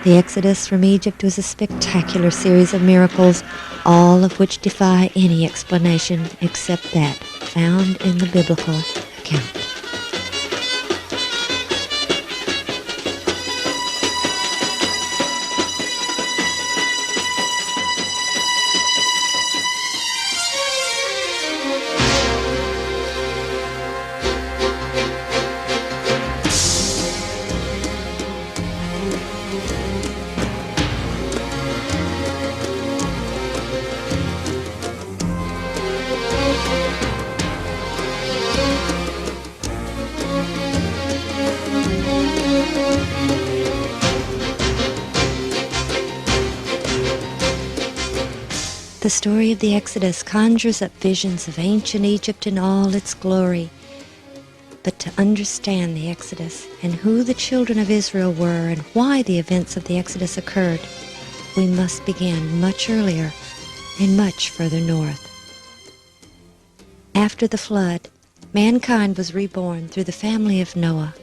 The Exodus from Egypt was a spectacular series of miracles, all of which defy any explanation except that found in the biblical account. The story of the Exodus conjures up visions of ancient Egypt in all its glory. But to understand the Exodus and who the children of Israel were and why the events of the Exodus occurred, we must begin much earlier and much further north. After the flood, mankind was reborn through the family of Noah.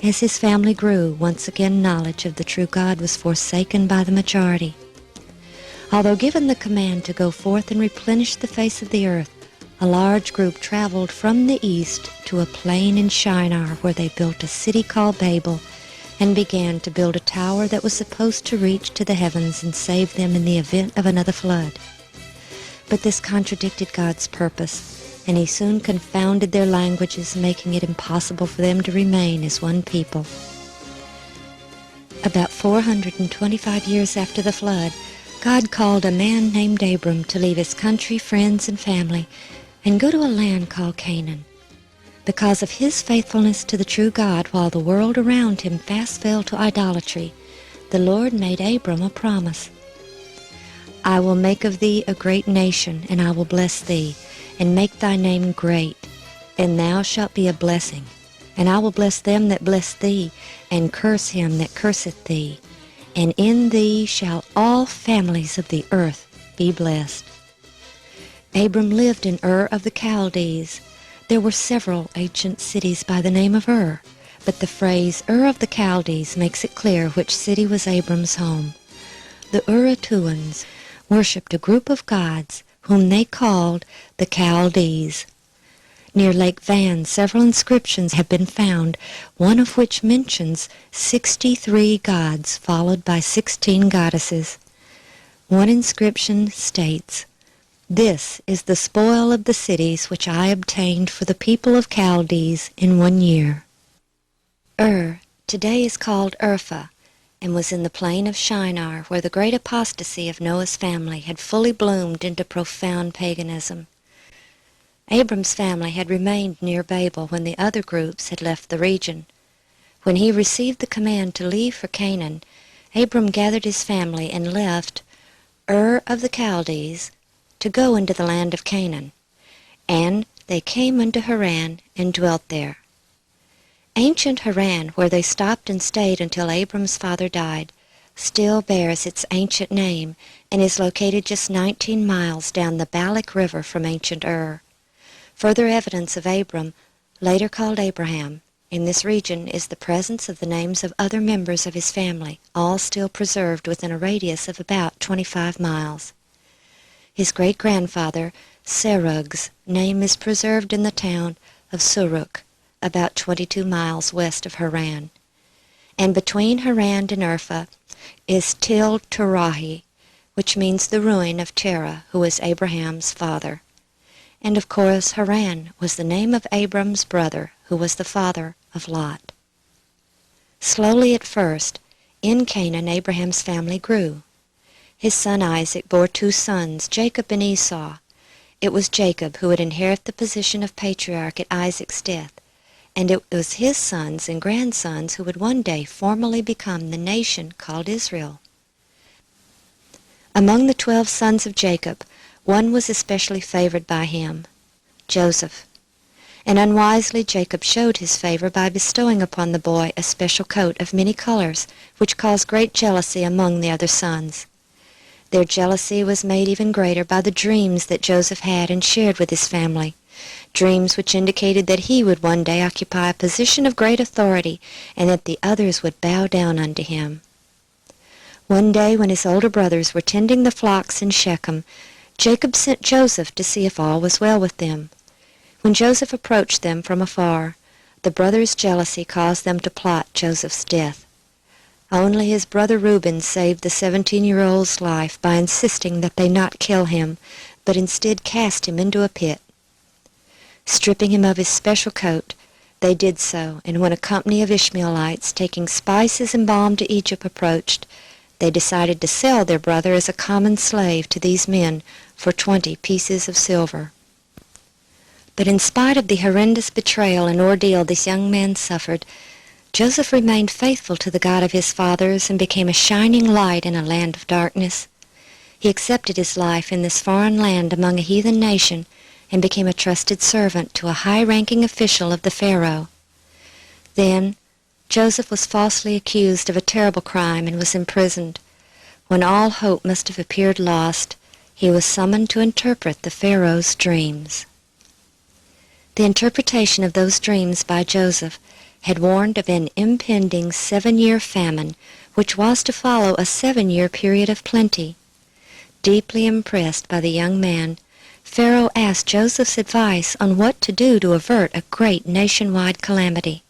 As his family grew, once again knowledge of the true God was forsaken by the majority. Although given the command to go forth and replenish the face of the earth, a large group traveled from the east to a plain in Shinar where they built a city called Babel and began to build a tower that was supposed to reach to the heavens and save them in the event of another flood. But this contradicted God's purpose, and he soon confounded their languages, making it impossible for them to remain as one people. About 425 years after the flood, God called a man named Abram to leave his country, friends, and family and go to a land called Canaan. Because of his faithfulness to the true God while the world around him fast fell to idolatry, the Lord made Abram a promise. "I will make of thee a great nation, and I will bless thee, and make thy name great, and thou shalt be a blessing. And I will bless them that bless thee, and curse him that curseth thee. And in thee shall all families of the earth be blessed." Abram lived in Ur of the Chaldees. There were several ancient cities by the name of Ur, but the phrase Ur of the Chaldees makes it clear which city was Abram's home. The Urartuans worshipped a group of gods whom they called the Chaldees. Near Lake Van, several inscriptions have been found, one of which mentions 63 gods followed by 16 goddesses. One inscription states, "This is the spoil of the cities which I obtained for the people of Chaldees in 1 year." Ur today is called Urfa, and was in the plain of Shinar, where the great apostasy of Noah's family had fully bloomed into profound paganism. Abram's family had remained near Babel when the other groups had left the region. When he received the command to leave for Canaan, Abram gathered his family and left Ur of the Chaldees to go into the land of Canaan. And they came unto Haran and dwelt there. Ancient Haran, where they stopped and stayed until Abram's father died, still bears its ancient name and is located just 19 miles down the Balak River from ancient Ur. Further evidence of Abram, later called Abraham, in this region is the presence of the names of other members of his family, all still preserved within a radius of about 25 miles. His great-grandfather, Serug's, name is preserved in the town of Suruk, about 22 miles west of Haran. And between Haran and Urfa is Tel Terahi, which means the ruin of Terah, who was Abraham's father. And of course Haran was the name of Abram's brother, who was the father of Lot. Slowly at first, in Canaan Abraham's family grew. His son Isaac bore 2 sons, Jacob and Esau. It was Jacob who would inherit the position of patriarch at Isaac's death, and it was his sons and grandsons who would one day formally become the nation called Israel. Among the 12 sons of Jacob, one was especially favored by him, Joseph. And unwisely Jacob showed his favor by bestowing upon the boy a special coat of many colors, which caused great jealousy among the other sons. Their jealousy was made even greater by the dreams that Joseph had and shared with his family, dreams which indicated that he would one day occupy a position of great authority and that the others would bow down unto him. One day when his older brothers were tending the flocks in Shechem, Jacob sent Joseph to see if all was well with them. When Joseph approached them from afar, the brothers' jealousy caused them to plot Joseph's death. Only his brother Reuben saved the 17-year-old's life by insisting that they not kill him, but instead cast him into a pit. Stripping him of his special coat, they did so, and when a company of Ishmaelites taking spices and balm to Egypt approached, they decided to sell their brother as a common slave to these men for 20 pieces of silver. But in spite of the horrendous betrayal and ordeal this young man suffered, Joseph remained faithful to the God of his fathers and became a shining light in a land of darkness. He accepted his life in this foreign land among a heathen nation and became a trusted servant to a high-ranking official of the Pharaoh. Then Joseph was falsely accused of a terrible crime and was imprisoned. When all hope must have appeared lost, he was summoned to interpret the Pharaoh's dreams. The interpretation of those dreams by Joseph had warned of an impending 7-year famine, which was to follow a 7-year period of plenty. Deeply impressed by the young man, Pharaoh asked Joseph's advice on what to do to avert a great nationwide calamity,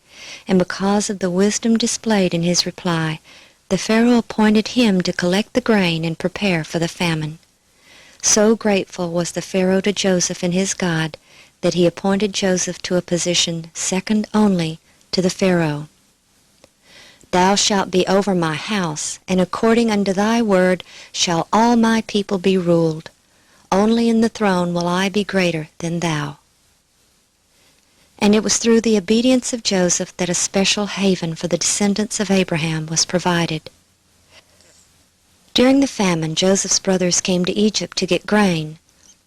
and because of the wisdom displayed in his reply, the Pharaoh appointed him to collect the grain and prepare for the famine. So grateful was the Pharaoh to Joseph and his God that he appointed Joseph to a position second only to the Pharaoh. "Thou shalt be over my house, and according unto thy word shall all my people be ruled. Only in the throne will I be greater than thou." And it was through the obedience of Joseph that a special haven for the descendants of Abraham was provided. During the famine, Joseph's brothers came to Egypt to get grain.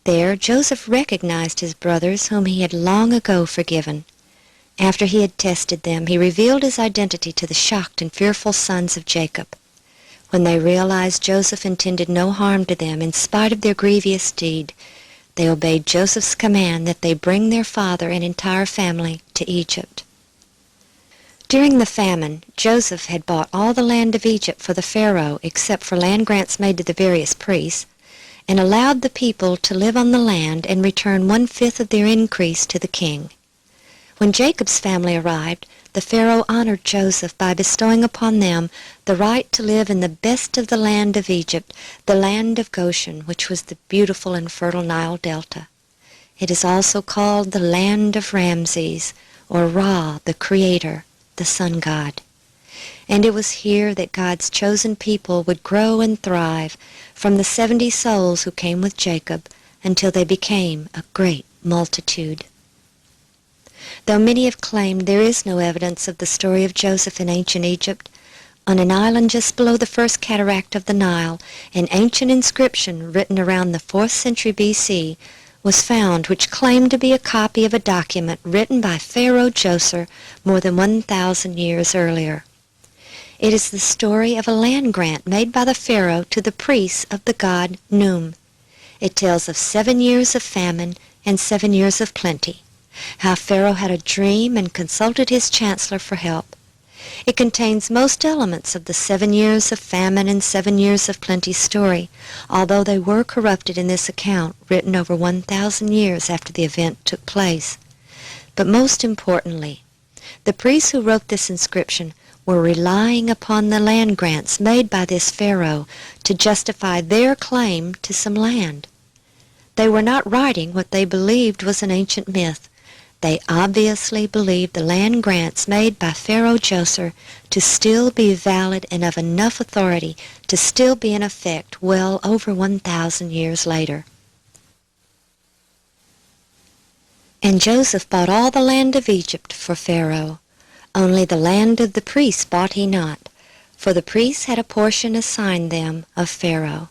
There Joseph recognized his brothers whom he had long ago forgiven. After he had tested them, he revealed his identity to the shocked and fearful sons of Jacob. When they realized Joseph intended no harm to them in spite of their grievous deed, they obeyed Joseph's command that they bring their father and entire family to Egypt. During the famine, Joseph had bought all the land of Egypt for the Pharaoh except for land grants made to the various priests, and allowed the people to live on the land and return 1/5 of their increase to the king. When Jacob's family arrived, the Pharaoh honored Joseph by bestowing upon them the right to live in the best of the land of Egypt, the land of Goshen, which was the beautiful and fertile Nile Delta. It is also called the land of Ramses, or Ra, the Creator, the sun god. And it was here that God's chosen people would grow and thrive, from the 70 souls who came with Jacob until they became a great multitude. Though many have claimed there is no evidence of the story of Joseph in ancient Egypt, on an island just below the first cataract of the Nile, an ancient inscription written around the 4th century B.C. was found which claimed to be a copy of a document written by Pharaoh Djoser more than 1,000 years earlier. It is the story of a land grant made by the Pharaoh to the priests of the god Num. It tells of 7 years of famine and 7 years of plenty, how Pharaoh had a dream and consulted his chancellor for help. It contains most elements of the 7 years of famine and 7 years of plenty story, although they were corrupted in this account written over 1,000 years after the event took place. But most importantly, the priests who wrote this inscription were relying upon the land grants made by this Pharaoh to justify their claim to some land. They were not writing what they believed was an ancient myth. They obviously believed the land grants made by Pharaoh Djoser to still be valid and of enough authority to still be in effect well over 1,000 years later. And Joseph bought all the land of Egypt for Pharaoh. Only the land of the priests bought he not, for the priests had a portion assigned them of Pharaoh.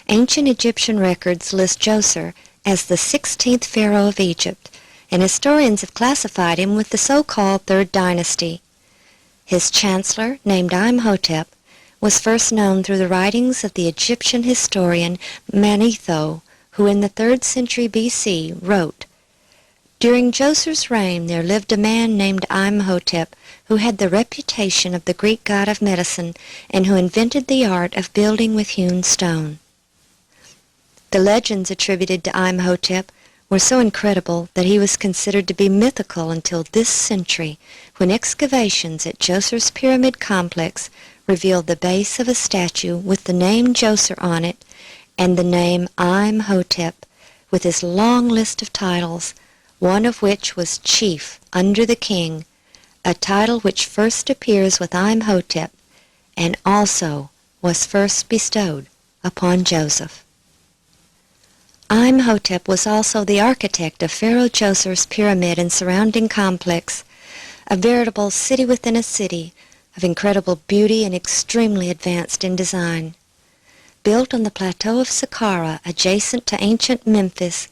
Ancient Egyptian records list Djoser as the 16th Pharaoh of Egypt, and historians have classified him with the so-called Third Dynasty. His chancellor, named Imhotep, was first known through the writings of the Egyptian historian Manetho, who in the 3rd century B.C. wrote, During Djoser's reign there lived a man named Imhotep who had the reputation of the Greek god of medicine and who invented the art of building with hewn stone. The legends attributed to Imhotep were so incredible that he was considered to be mythical until this century, when excavations at Djoser's pyramid complex revealed the base of a statue with the name Djoser on it and the name Imhotep, with his long list of titles, one of which was Chief under the King, a title which first appears with Imhotep and also was first bestowed upon Joseph. Imhotep was also the architect of Pharaoh Djoser's pyramid and surrounding complex, a veritable city within a city of incredible beauty and extremely advanced in design. Built on the plateau of Saqqara adjacent to ancient Memphis,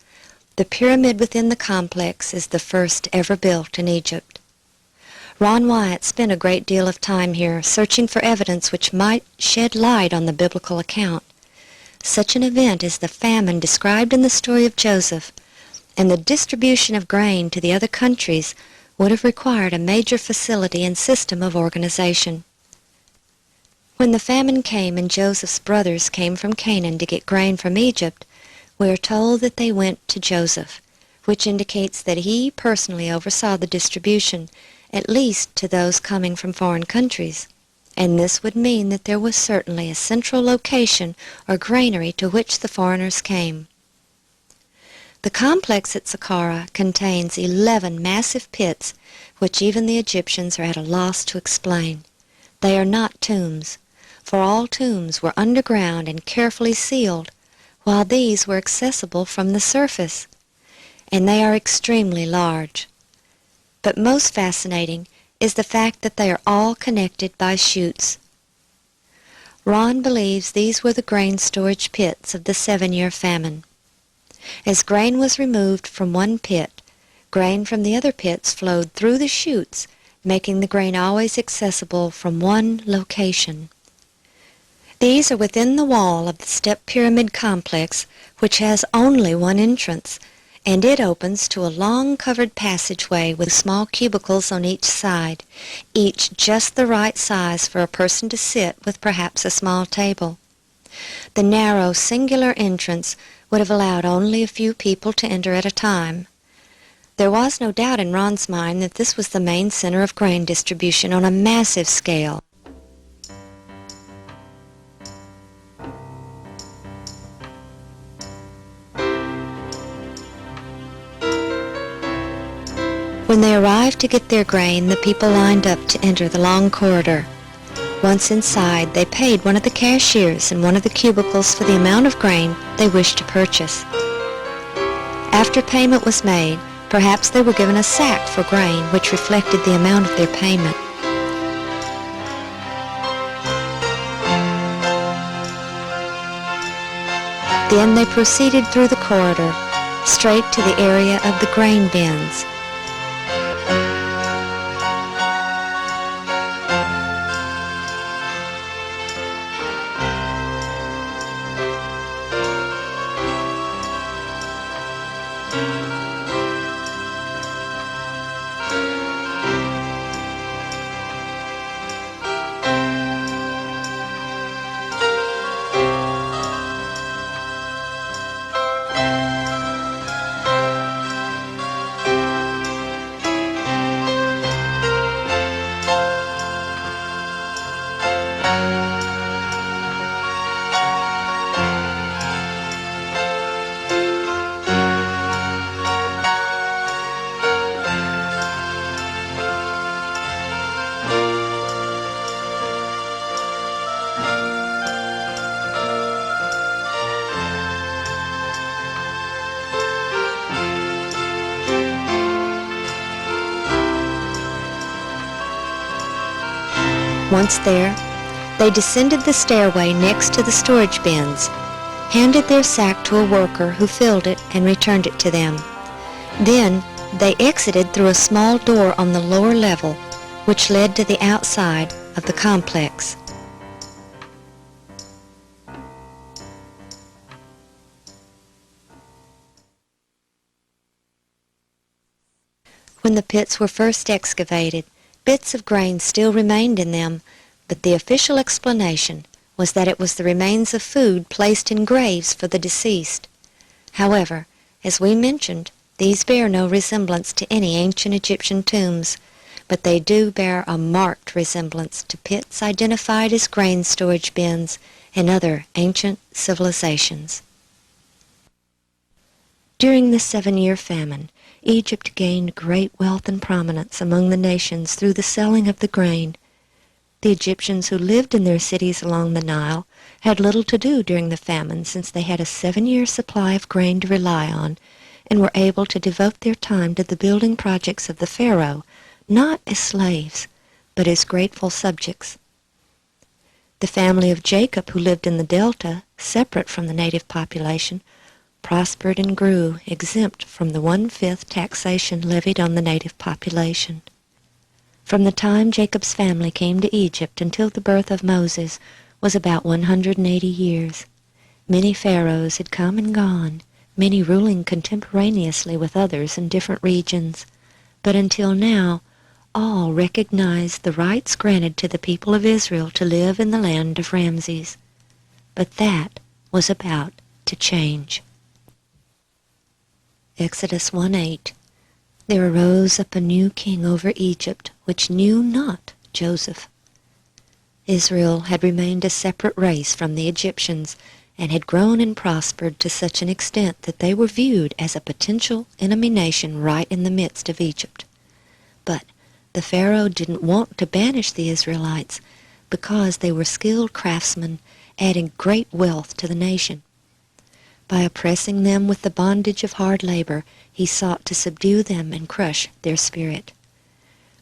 the pyramid within the complex is the first ever built in Egypt. Ron Wyatt spent a great deal of time here searching for evidence which might shed light on the biblical account. Such an event as the famine described in the story of Joseph and the distribution of grain to the other countries would have required a major facility and system of organization. When the famine came and Joseph's brothers came from Canaan to get grain from Egypt, we are told that they went to Joseph, which indicates that he personally oversaw the distribution, at least to those coming from foreign countries. And this would mean that there was certainly a central location or granary to which the foreigners came. The complex at Saqqara contains 11 massive pits, which even the Egyptians are at a loss to explain. They are not tombs, for all tombs were underground and carefully sealed, while these were accessible from the surface, and they are extremely large. But most fascinating is the fact that they are all connected by chutes. Ron believes these were the grain storage pits of the 7-year famine. As grain was removed from one pit, grain from the other pits flowed through the chutes, making the grain always accessible from one location. These are within the wall of the step pyramid complex, which has only one entrance, and it opens to a long covered passageway with small cubicles on each side, each just the right size for a person to sit with perhaps a small table. The narrow, singular entrance would have allowed only a few people to enter at a time. There was no doubt in Ron's mind that this was the main center of grain distribution on a massive scale. When they arrived to get their grain, the people lined up to enter the long corridor. Once inside, they paid one of the cashiers in one of the cubicles for the amount of grain they wished to purchase. After payment was made, perhaps they were given a sack for grain which reflected the amount of their payment. Then they proceeded through the corridor, straight to the area of the grain bins. Once there, they descended the stairway next to the storage bins, handed their sack to a worker who filled it and returned it to them. Then they exited through a small door on the lower level, which led to the outside of the complex. When the pits were first excavated, bits of grain still remained in them, but the official explanation was that it was the remains of food placed in graves for the deceased. However, as we mentioned, these bear no resemblance to any ancient Egyptian tombs, but they do bear a marked resemblance to pits identified as grain storage bins in other ancient civilizations. During the 7-year famine, Egypt gained great wealth and prominence among the nations through the selling of the grain. The Egyptians who lived in their cities along the Nile had little to do during the famine, since they had a 7-year supply of grain to rely on and were able to devote their time to the building projects of the Pharaoh, not as slaves, but as grateful subjects. The family of Jacob, who lived in the delta, separate from the native population, prospered and grew, exempt from the 1/5 taxation levied on the native population. From the time Jacob's family came to Egypt until the birth of Moses was about 180 years. Many pharaohs had come and gone, many ruling contemporaneously with others in different regions, but until now all recognized the rights granted to the people of Israel to live in the land of Ramses. But that was about to change. Exodus 1:8. There arose up a new king over Egypt, which knew not Joseph. Israel had remained a separate race from the Egyptians, and had grown and prospered to such an extent that they were viewed as a potential enemy nation right in the midst of Egypt. But the Pharaoh didn't want to banish the Israelites because they were skilled craftsmen, adding great wealth to the nation. By oppressing them with the bondage of hard labor, he sought to subdue them and crush their spirit.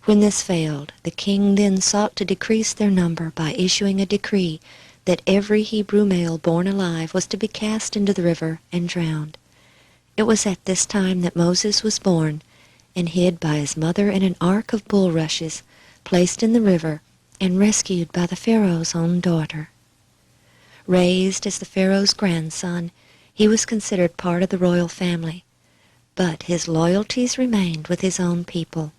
When this failed, the king then sought to decrease their number by issuing a decree that every Hebrew male born alive was to be cast into the river and drowned. It was at this time that Moses was born, and hid by his mother in an ark of bulrushes, placed in the river, and rescued by the Pharaoh's own daughter. Raised as the Pharaoh's grandson, he was considered part of the royal family, but his loyalties remained with his own people.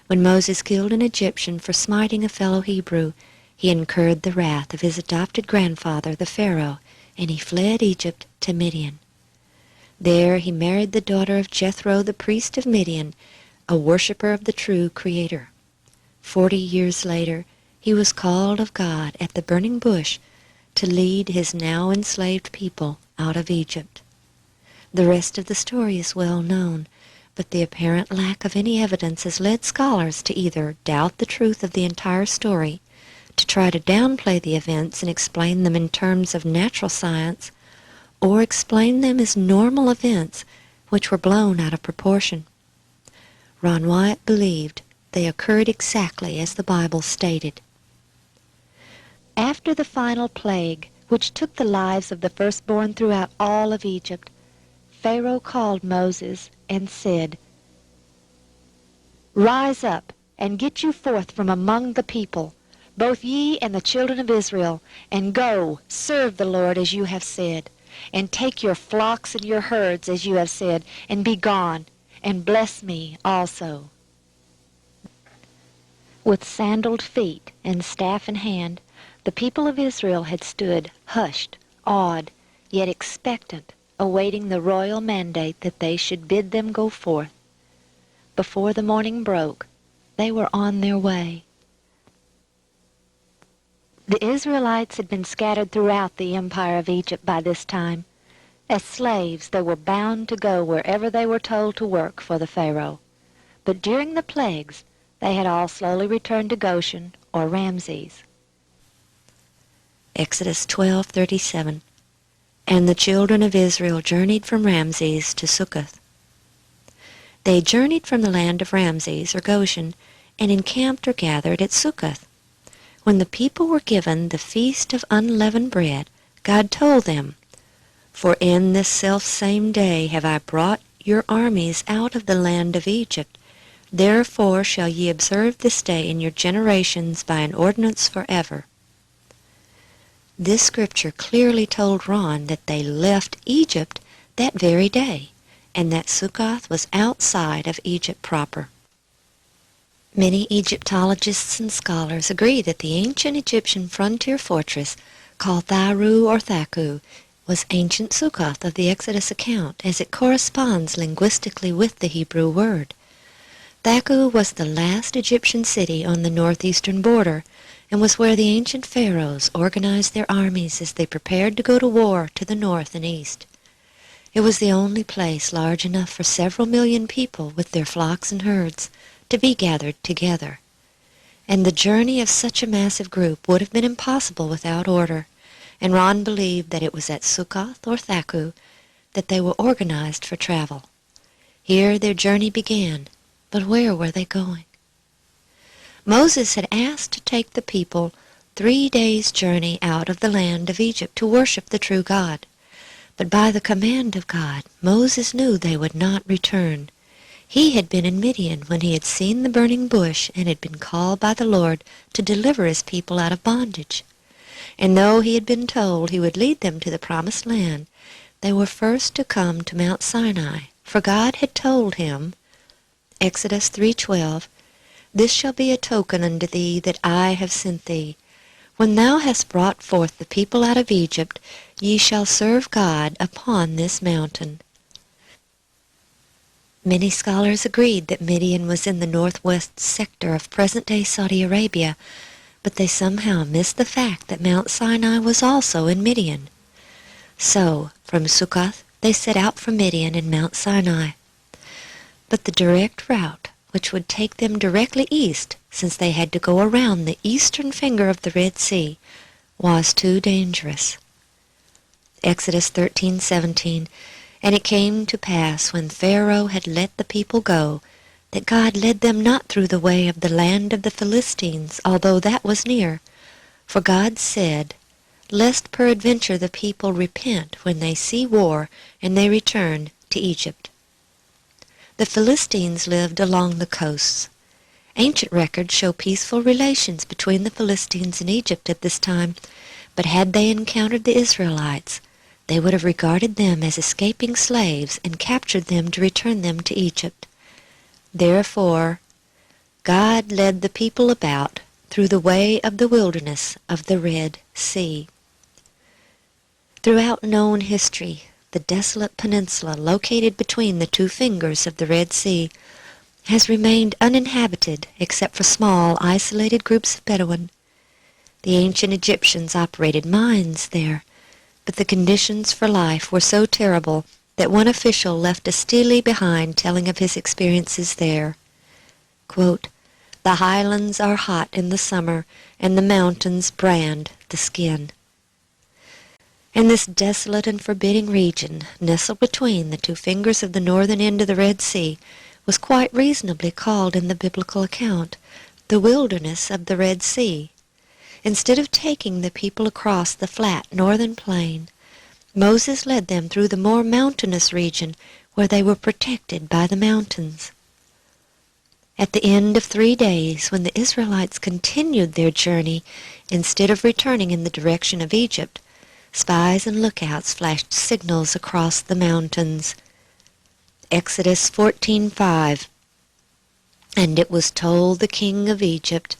When Moses killed an Egyptian for smiting a fellow Hebrew, he incurred the wrath of his adopted grandfather, the Pharaoh, and he fled Egypt to Midian. There he married the daughter of Jethro, the priest of Midian, a worshipper of the true Creator. 40 years later, he was called of God at the burning bush to lead his now enslaved people out of Egypt. The rest of the story is well known, but the apparent lack of any evidence has led scholars to either doubt the truth of the entire story, to try to downplay the events and explain them in terms of natural science, or explain them as normal events which were blown out of proportion. Ron Wyatt believed they occurred exactly as the Bible stated. After the final plague, which took the lives of the firstborn throughout all of Egypt, Pharaoh called Moses and said, "Rise up, and get you forth from among the people, both ye and the children of Israel, and go, serve the Lord as you have said, and take your flocks and your herds as you have said, and be gone, and bless me also." With sandaled feet and staff in hand, the people of Israel had stood hushed, awed, yet expectant, awaiting the royal mandate that they should bid them go forth. Before the morning broke, they were on their way. The Israelites had been scattered throughout the empire of Egypt by this time. As slaves, they were bound to go wherever they were told to work for the Pharaoh. But during the plagues, they had all slowly returned to Goshen or Ramses. Exodus 12:37. And the children of Israel journeyed from Ramses to Succoth. They journeyed from the land of Ramses or Goshen and encamped or gathered at Succoth. When the people were given the feast of unleavened bread, God told them, "For in this selfsame day have I brought your armies out of the land of Egypt. Therefore shall ye observe this day in your generations by an ordinance forever." This scripture clearly told Ron that they left Egypt that very day, and that Sukkoth was outside of Egypt proper. Many Egyptologists and scholars agree that the ancient Egyptian frontier fortress, called Tharu or Thaku, was ancient Sukkoth of the Exodus account, as it corresponds linguistically with the Hebrew word. Thaku was the last Egyptian city on the northeastern border, and was where the ancient pharaohs organized their armies as they prepared to go to war to the north and east. It was the only place large enough for several million people with their flocks and herds to be gathered together. And the journey of such a massive group would have been impossible without order, and Ron believed that it was at Sukkoth or Thaku that they were organized for travel. Here their journey began, but where were they going? Moses had asked to take the people 3 days' journey out of the land of Egypt to worship the true God. But by the command of God, Moses knew they would not return. He had been in Midian when he had seen the burning bush and had been called by the Lord to deliver his people out of bondage. And though he had been told he would lead them to the promised land, they were first to come to Mount Sinai, for God had told him, Exodus 3:12, "This shall be a token unto thee that I have sent thee. When thou hast brought forth the people out of Egypt, ye shall serve God upon this mountain." Many scholars agreed that Midian was in the northwest sector of present-day Saudi Arabia, but they somehow missed the fact that Mount Sinai was also in Midian. So, from Sukkoth, they set out for Midian and Mount Sinai. But the direct route, which would take them directly east, since they had to go around the eastern finger of the Red Sea, was too dangerous. Exodus 13:17, "And it came to pass, when Pharaoh had let the people go, that God led them not through the way of the land of the Philistines, although that was near. For God said, Lest peradventure the people repent when they see war, and they return to Egypt." The Philistines lived along the coasts. Ancient records show peaceful relations between the Philistines and Egypt at this time, but had they encountered the Israelites, they would have regarded them as escaping slaves and captured them to return them to Egypt. Therefore, God led the people about through the way of the wilderness of the Red Sea. Throughout known history, the desolate peninsula located between the two fingers of the Red Sea has remained uninhabited except for small, isolated groups of Bedouin. The ancient Egyptians operated mines there, but the conditions for life were so terrible that one official left a stele behind telling of his experiences there. Quote, "The highlands are hot in the summer, and the mountains brand the skin." And this desolate and forbidding region, nestled between the two fingers of the northern end of the Red Sea, was quite reasonably called in the biblical account the wilderness of the Red Sea. Instead of taking the people across the flat northern plain, Moses led them through the more mountainous region where they were protected by the mountains. At the end of 3 days, when the Israelites continued their journey, instead of returning in the direction of Egypt, spies and lookouts flashed signals across the mountains. Exodus 14:5, "And it was told the king of Egypt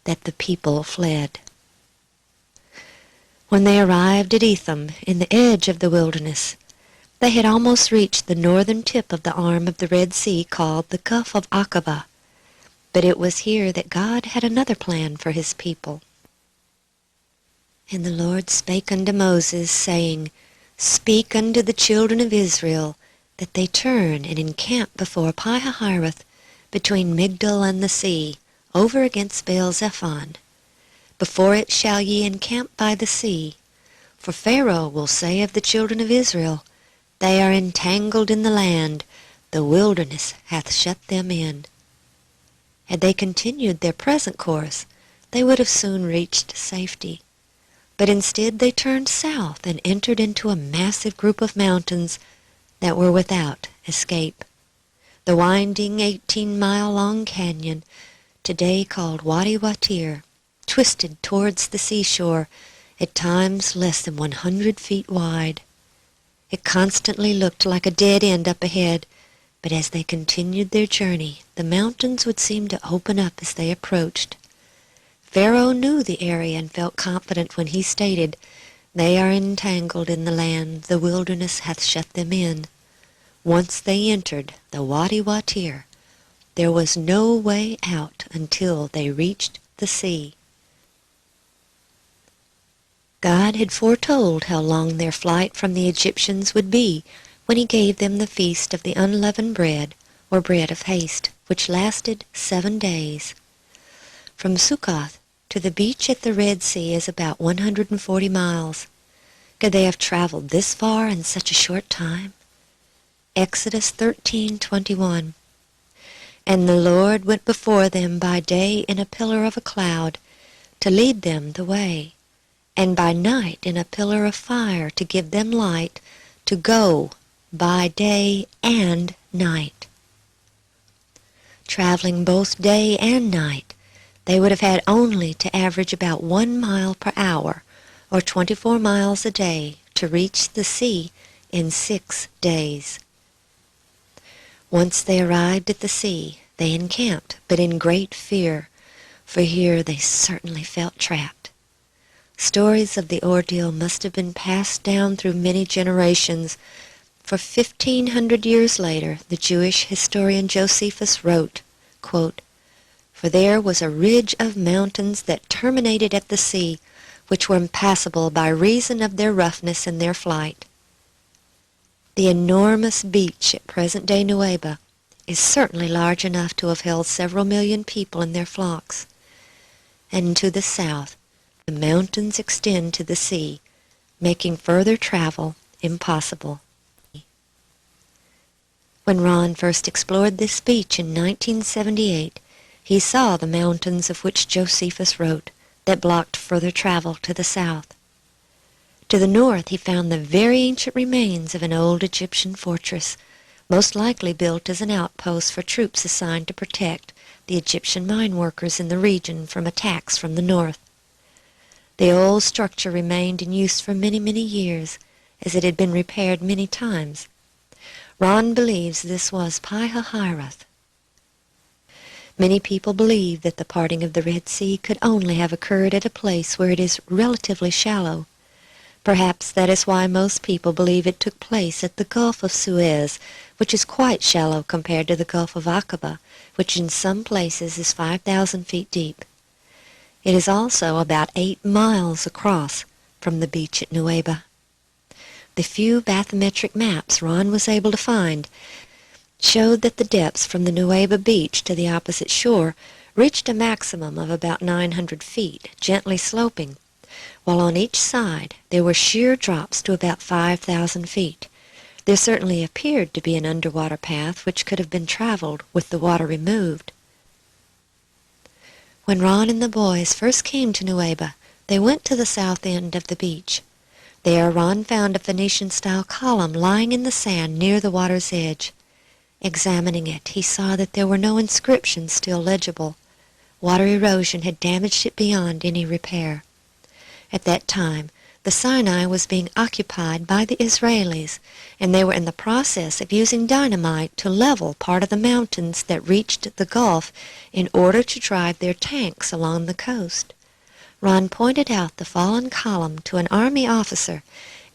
that the people fled." When they arrived at Etham, in the edge of the wilderness, they had almost reached the northern tip of the arm of the Red Sea called the Gulf of Aqaba. But it was here that God had another plan for his people. "And the Lord spake unto Moses, saying, Speak unto the children of Israel, that they turn and encamp before Pi-hahiroth, between Migdol and the sea, over against Baal-zephon. Before it shall ye encamp by the sea. For Pharaoh will say of the children of Israel, They are entangled in the land, the wilderness hath shut them in." Had they continued their present course, they would have soon reached safety. But instead they turned south and entered into a massive group of mountains that were without escape. The winding 18-mile-long canyon, today called Wadi Watir, twisted towards the seashore, at times less than 100 feet wide. It constantly looked like a dead end up ahead, But as they continued their journey, the mountains would seem to open up as they approached. Pharaoh knew the area and felt confident when he stated, "They are entangled in the land, the wilderness hath shut them in." Once they entered the Wadi Watir, there was no way out until they reached the sea. God had foretold how long their flight from the Egyptians would be when he gave them the feast of the unleavened bread, or bread of haste, which lasted 7 days. From Sukkoth to the beach at the Red Sea is about 140 miles. Could they have traveled this far in such a short time? Exodus 13:21. And the Lord went before them by day in a pillar of a cloud, to lead them the way, and by night in a pillar of fire to give them light, to go by day and night. Traveling both day and night, they would have had only to average about 1 mile per hour, or 24 miles a day, to reach the sea in 6 days. Once they arrived at the sea, they encamped, but in great fear, for here they certainly felt trapped. Stories of the ordeal must have been passed down through many generations, for 1,500 years later the Jewish historian Josephus wrote, quote, "For there was a ridge of mountains that terminated at the sea, which were impassable by reason of their roughness in their flight." The enormous beach at present-day Nuweiba is certainly large enough to have held several million people in their flocks. And to the south, the mountains extend to the sea, making further travel impossible. When Ron first explored this beach in 1978, he saw the mountains of which Josephus wrote that blocked further travel to the south. To the north he found the very ancient remains of an old Egyptian fortress, most likely built as an outpost for troops assigned to protect the Egyptian mine workers in the region from attacks from the north. The old structure remained in use for many, many years, as it had been repaired many times. Ron believes this was Pi-hahiroth. Many people believe that the parting of the Red Sea could only have occurred at a place where it is relatively shallow. Perhaps that is why most people believe it took place at the Gulf of Suez, which is quite shallow compared to the Gulf of Aqaba, which in some places is 5,000 feet deep. It is also about 8 miles across from the beach at Nuweiba. The few bathymetric maps Ron was able to find showed that the depths from the Nuweiba beach to the opposite shore reached a maximum of about 900 feet, gently sloping, while on each side there were sheer drops to about 5,000 feet. There certainly appeared to be an underwater path which could have been traveled with the water removed. When Ron and the boys first came to Nuweiba, they went to the south end of the beach. There Ron found a Phoenician-style column lying in the sand near the water's edge. Examining it, he saw that there were no inscriptions still legible. Water erosion had damaged it beyond any repair. At that time, the Sinai was being occupied by the Israelis, and they were in the process of using dynamite to level part of the mountains that reached the Gulf in order to drive their tanks along the coast. Ron pointed out the fallen column to an army officer,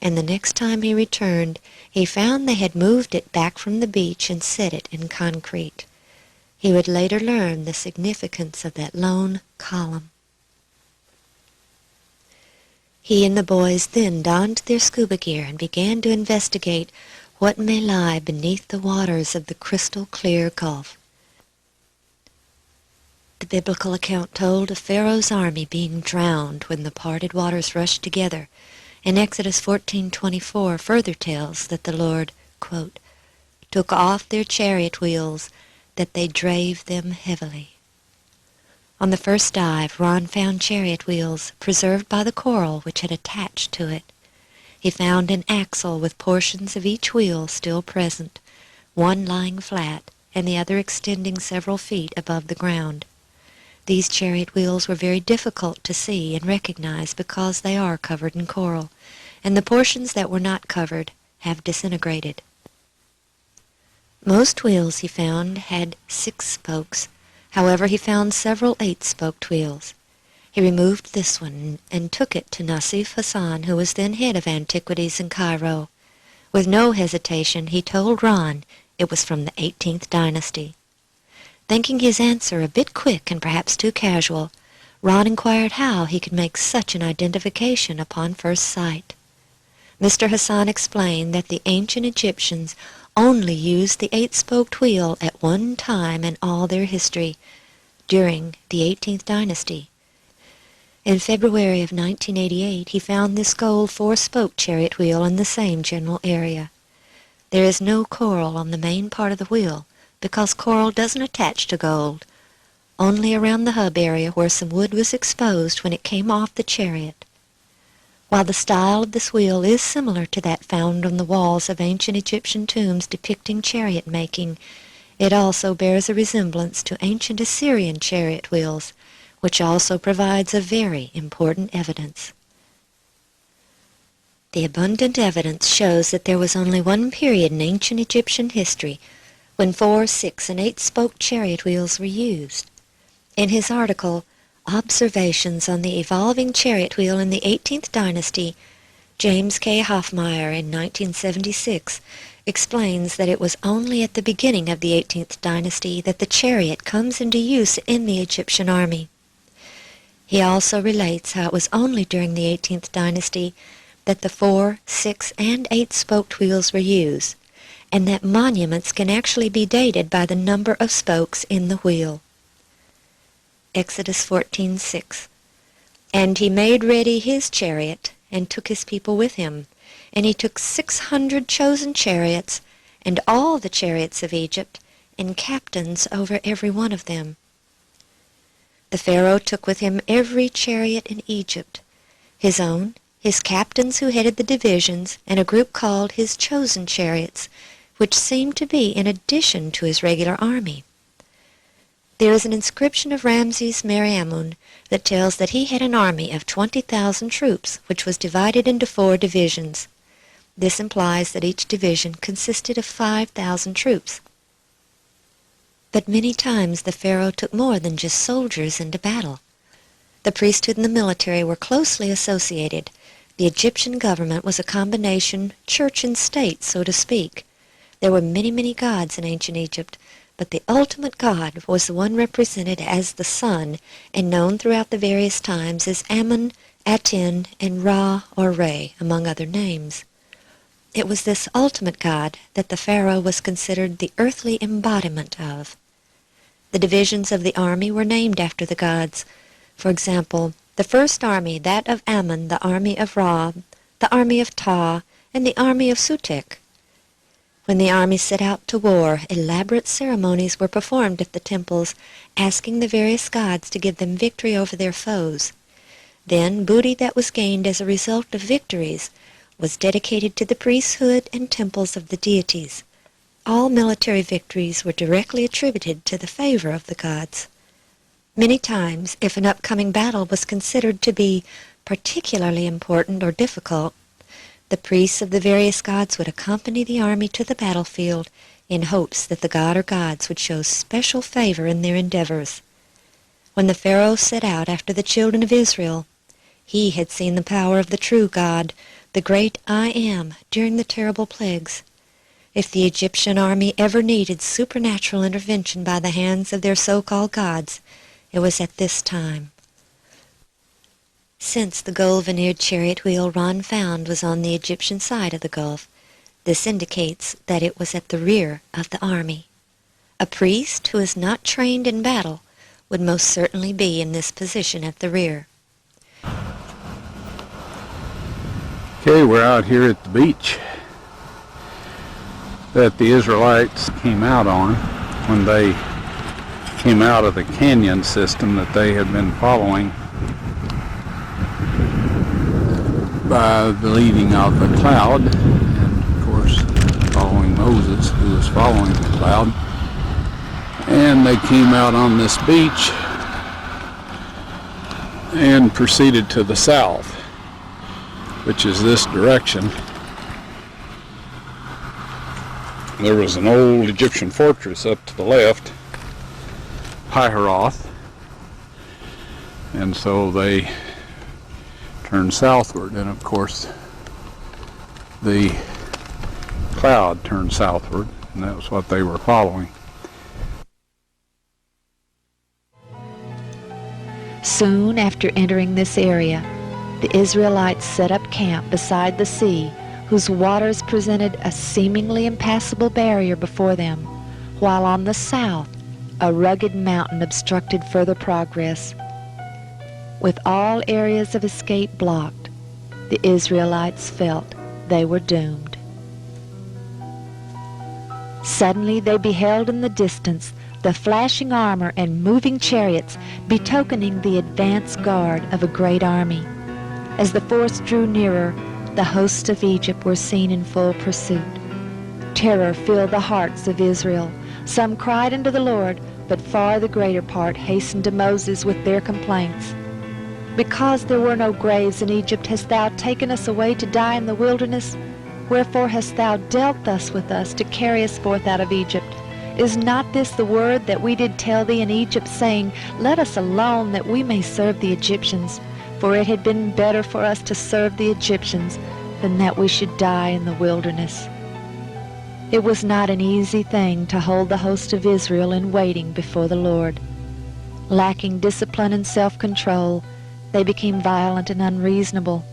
and the next time he returned, he found they had moved it back from the beach and set it in concrete. He would later learn the significance of that lone column. He and the boys then donned their scuba gear and began to investigate what may lie beneath the waters of the crystal-clear Gulf. The biblical account told of Pharaoh's army being drowned when the parted waters rushed together, and Exodus 14:24 further tells that the Lord, quote, took off their chariot wheels, that they drave them heavily. On the first dive, Ron found chariot wheels preserved by the coral which had attached to it. He found an axle with portions of each wheel still present, one lying flat and the other extending several feet above the ground. These chariot wheels were very difficult to see and recognize because they are covered in coral, and the portions that were not covered have disintegrated. Most wheels he found had 6 spokes. However, he found several 8-spoked wheels. He removed this one and took it to Nassif Hassan, who was then head of antiquities in Cairo. With no hesitation, he told Ron it was from the 18th dynasty. Thinking his answer a bit quick and perhaps too casual, Ron inquired how he could make such an identification upon first sight. Mr. Hassan explained that the ancient Egyptians only used the 8-spoked wheel at one time in all their history, during the 18th dynasty. In February of 1988, he found this gold 4-spoked chariot wheel in the same general area. There is no coral on the main part of the wheel, because coral doesn't attach to gold, only around the hub area where some wood was exposed when it came off the chariot. While the style of this wheel is similar to that found on the walls of ancient Egyptian tombs depicting chariot making, it also bears a resemblance to ancient Assyrian chariot wheels, which also provides a very important evidence. The abundant evidence shows that there was only one period in ancient Egyptian history when 4, 6, and 8-spoked chariot wheels were used. In his article, Observations on the Evolving Chariot Wheel in the 18th Dynasty, James K. Hoffmeyer in 1976 explains that it was only at the beginning of the 18th Dynasty that the chariot comes into use in the Egyptian army. He also relates how it was only during the 18th Dynasty that the 4, 6, and 8-spoked wheels were used, and that monuments can actually be dated by the number of spokes in the wheel. Exodus 14:6. And he made ready his chariot, and took his people with him. And he took 600 chosen chariots, and all the chariots of Egypt, and captains over every one of them. The Pharaoh took with him every chariot in Egypt, his own, his captains who headed the divisions, and a group called his chosen chariots, which seemed to be in addition to his regular army. There is an inscription of Ramses Meriamun that tells that he had an army of 20,000 troops, which was divided into 4 divisions. This implies that each division consisted of 5,000 troops. But many times the Pharaoh took more than just soldiers into battle. The priesthood and the military were closely associated. The Egyptian government was a combination church and state, so to speak. There were many, many gods in ancient Egypt, but the ultimate god was the one represented as the sun and known throughout the various times as Amun, Aten, and Ra or Re, among other names. It was this ultimate god that the Pharaoh was considered the earthly embodiment of. The divisions of the army were named after the gods. For example, the first army, that of Amun, the army of Ra, the army of Ta, and the army of Sutek. When the army set out to war, elaborate ceremonies were performed at the temples, asking the various gods to give them victory over their foes. Then, booty that was gained as a result of victories was dedicated to the priesthood and temples of the deities. All military victories were directly attributed to the favor of the gods. Many times, if an upcoming battle was considered to be particularly important or difficult, the priests of the various gods would accompany the army to the battlefield in hopes that the god or gods would show special favor in their endeavors. When the Pharaoh set out after the children of Israel, he had seen the power of the true God, the great I Am, during the terrible plagues. If the Egyptian army ever needed supernatural intervention by the hands of their so-called gods, it was at this time. Since the gold-veneered chariot wheel Ron found was on the Egyptian side of the Gulf, this indicates that it was at the rear of the army. A priest who is not trained in battle would most certainly be in this position at the rear. Okay, we're out here at the beach that the Israelites came out on when they came out of the canyon system that they had been following by the leading of the cloud, and of course following Moses, who was following the cloud. And they came out on this beach and proceeded to the south, which is this direction. There was an old Egyptian fortress up to the left, Pi-Hahiroth, and so they turned southward, and of course the cloud turned southward, and that was what they were following. Soon after entering this area, the Israelites set up camp beside the sea, whose waters presented a seemingly impassable barrier before them, while on the south a rugged mountain obstructed further progress. With all areas of escape blocked, the Israelites felt they were doomed. Suddenly they beheld in the distance the flashing armor and moving chariots, betokening the advance guard of a great army. As the force drew nearer, the hosts of Egypt were seen in full pursuit. Terror filled the hearts of Israel. Some cried unto the Lord, but far the greater part hastened to Moses with their complaints. Because there were no graves in Egypt, hast thou taken us away to die in the wilderness? Wherefore hast thou dealt thus with us to carry us forth out of Egypt? Is not this the word that we did tell thee in Egypt, saying, Let us alone, that we may serve the Egyptians? For it had been better for us to serve the Egyptians than that we should die in the wilderness. It was not an easy thing to hold the host of Israel in waiting before the Lord. Lacking discipline and self-control, they became violent and unreasonable.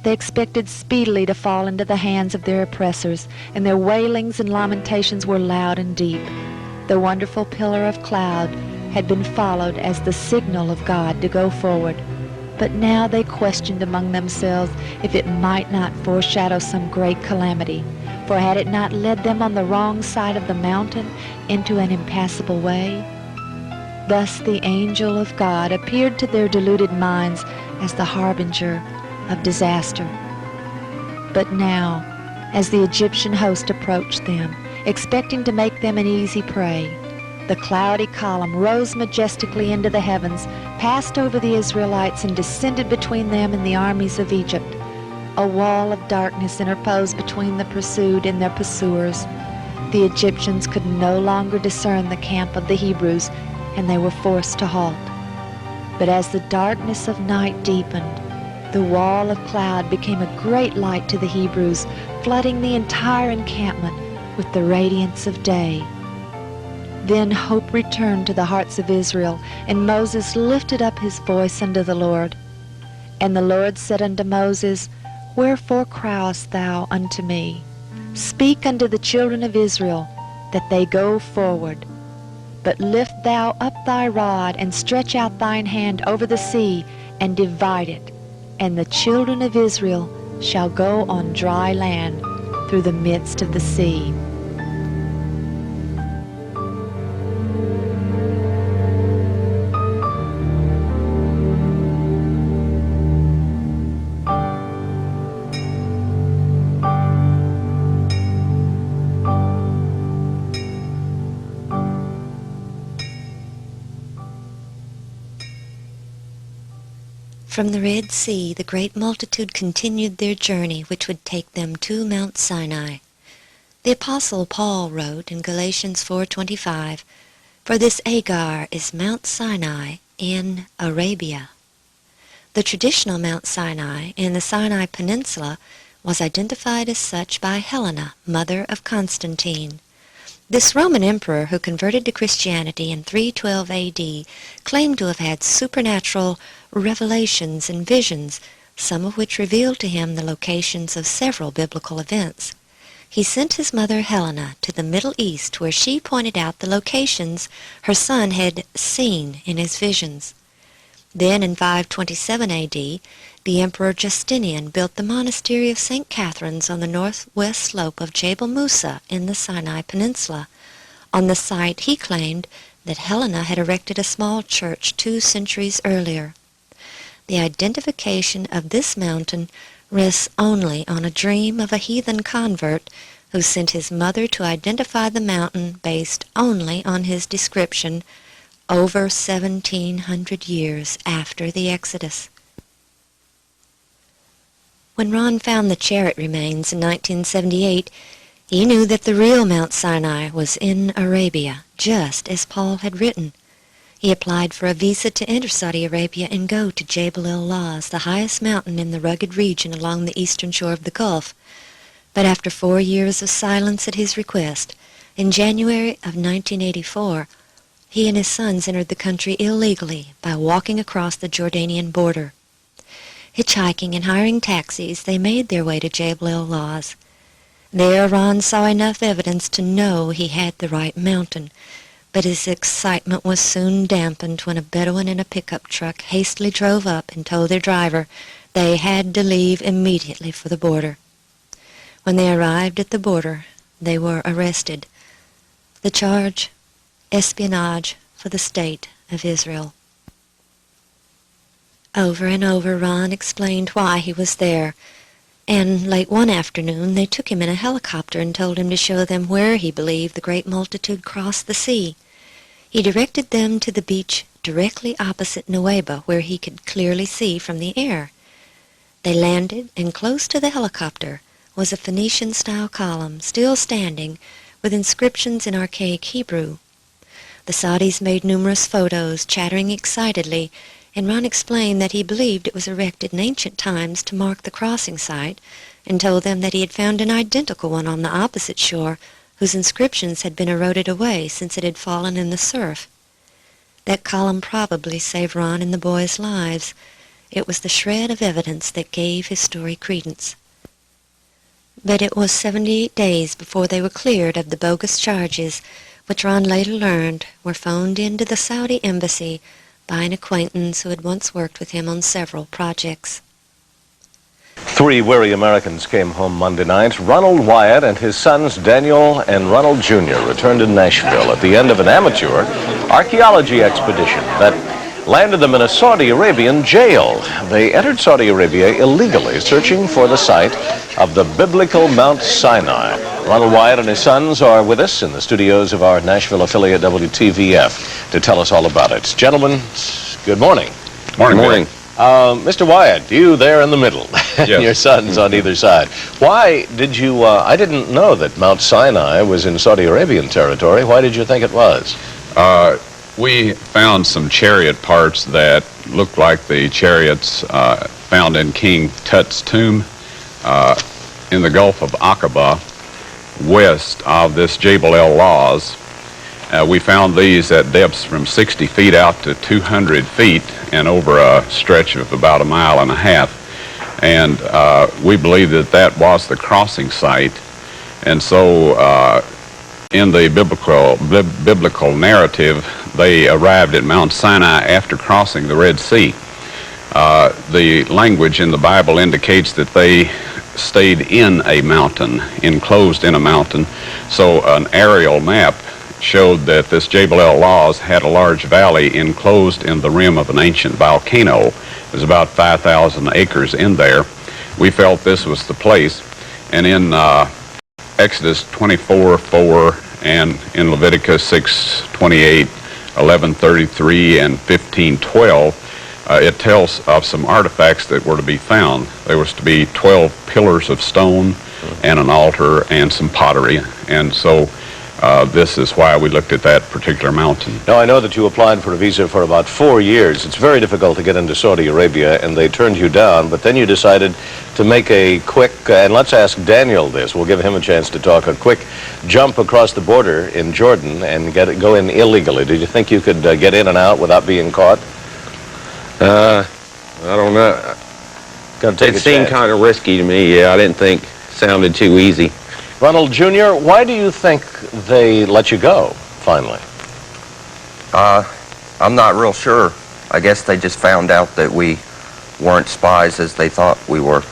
They expected speedily to fall into the hands of their oppressors, and their wailings and lamentations were loud and deep. The wonderful pillar of cloud had been followed as the signal of God to go forward. But now they questioned among themselves if it might not foreshadow some great calamity, for had it not led them on the wrong side of the mountain into an impassable way? Thus the angel of God appeared to their deluded minds as the harbinger of disaster. But now, as the Egyptian host approached them, expecting to make them an easy prey, the cloudy column rose majestically into the heavens, passed over the Israelites, and descended between them and the armies of Egypt. A wall of darkness interposed between the pursued and their pursuers. The Egyptians could no longer discern the camp of the Hebrews, and they were forced to halt. But as the darkness of night deepened, the wall of cloud became a great light to the Hebrews, flooding the entire encampment with the radiance of day. Then hope returned to the hearts of Israel, and Moses lifted up his voice unto the Lord. And the Lord said unto Moses, Wherefore criest thou unto me? Speak unto the children of Israel, that they go forward. But lift thou up thy rod, and stretch out thine hand over the sea, and divide it, and the children of Israel shall go on dry land through the midst of the sea. From the Red Sea, the great multitude continued their journey, which would take them to Mount Sinai. The Apostle Paul wrote in Galatians 4:25, For this Agar is Mount Sinai in Arabia. The traditional Mount Sinai in the Sinai Peninsula was identified as such by Helena, mother of Constantine. This Roman emperor, who converted to Christianity in 312 A.D., claimed to have had supernatural revelations and visions, some of which revealed to him the locations of several biblical events. He sent his mother Helena to the Middle East, where she pointed out the locations her son had seen in his visions. Then in 527 A.D., the Emperor Justinian built the monastery of St. Catherine's on the northwest slope of Jebel Musa in the Sinai Peninsula. On the site, he claimed that Helena had erected a small church 2 centuries earlier. The identification of this mountain rests only on a dream of a heathen convert who sent his mother to identify the mountain based only on his description over 1,700 years after the Exodus. When Ron found the chariot remains in 1978, He knew that the real Mount Sinai was in Arabia, just as Paul had written. He applied for a visa to enter Saudi Arabia and go to Jabal el-Lawz, the highest mountain in the rugged region along the eastern shore of the Gulf. But after 4 years of silence at his request, in January of 1984, he and his sons entered the country illegally by walking across the Jordanian border. Hitchhiking and hiring taxis, they made their way to Jabal el-Lawz. There Ron saw enough evidence to know he had the right mountain, but his excitement was soon dampened when a Bedouin in a pickup truck hastily drove up and told their driver they had to leave immediately for the border. When they arrived at the border, they were arrested. The charge, espionage for the State of Israel. Over and over Ron explained why he was there, and late one afternoon they took him in a helicopter and told him to show them where he believed the great multitude crossed the sea. He directed them to the beach directly opposite Nuweiba, where he could clearly see from the air. They landed, and close to the helicopter was a Phoenician-style column, still standing, with inscriptions in archaic Hebrew. The Saudis made numerous photos, chattering excitedly, and Ron explained that he believed it was erected in ancient times to mark the crossing site, and told them that he had found an identical one on the opposite shore, whose inscriptions had been eroded away since it had fallen in the surf. That column probably saved Ron and the boys' lives. It was the shred of evidence that gave his story credence. But it was 78 days before they were cleared of the bogus charges, which Ron later learned were phoned into the Saudi embassy by an acquaintance who had once worked with him on several projects. 3 weary Americans came home Monday night. Ronald Wyatt and his sons Daniel and Ronald Jr. returned to Nashville at the end of an amateur archaeology expedition that landed them in a Saudi Arabian jail. They entered Saudi Arabia illegally, searching for the site of the biblical Mount Sinai. Ronald Wyatt and his sons are with us in the studios of our Nashville affiliate WTVF to tell us all about it. Gentlemen, good morning. Morning. Mr. Wyatt, you there in the middle, and Yes. your sons on either side. Why did you, I didn't know that Mount Sinai was in Saudi Arabian territory. Why did you think it was? We found some chariot parts that looked like the chariots found in King Tut's tomb in the Gulf of Aqaba, west of this Jabal el-Lawz. We found these at depths from 60 feet out to 200 feet and over a stretch of about 1.5 miles. And we believe that that was the crossing site. And so in the biblical narrative, they arrived at Mount Sinai after crossing the Red Sea. The language in the Bible indicates that they stayed in a mountain, enclosed in a mountain. So an aerial map showed that this Jabal el-Lawz had a large valley enclosed in the rim of an ancient volcano. There's about 5,000 acres in there. We felt this was the place. And in Exodus 24:4 and in Leviticus 6:28, 11:33, and 15:12, it tells of some artifacts that were to be found. There was to be 12 pillars of stone and an altar and some pottery. And so this is why we looked at that particular mountain. Now, I know that you applied for a visa for about 4 years. It's very difficult to get into Saudi Arabia, and they turned you down, but then you decided to make a quick, and let's ask Daniel this, we'll give him a chance to talk, a quick jump across the border in Jordan and go in illegally. Did you think you could get in and out without being caught? I don't know. It seemed kind of risky to me. Yeah, I didn't think it sounded too easy. Ronald Jr., why do you think they let you go, finally? I'm not real sure. I guess they just found out that we weren't spies as they thought we were.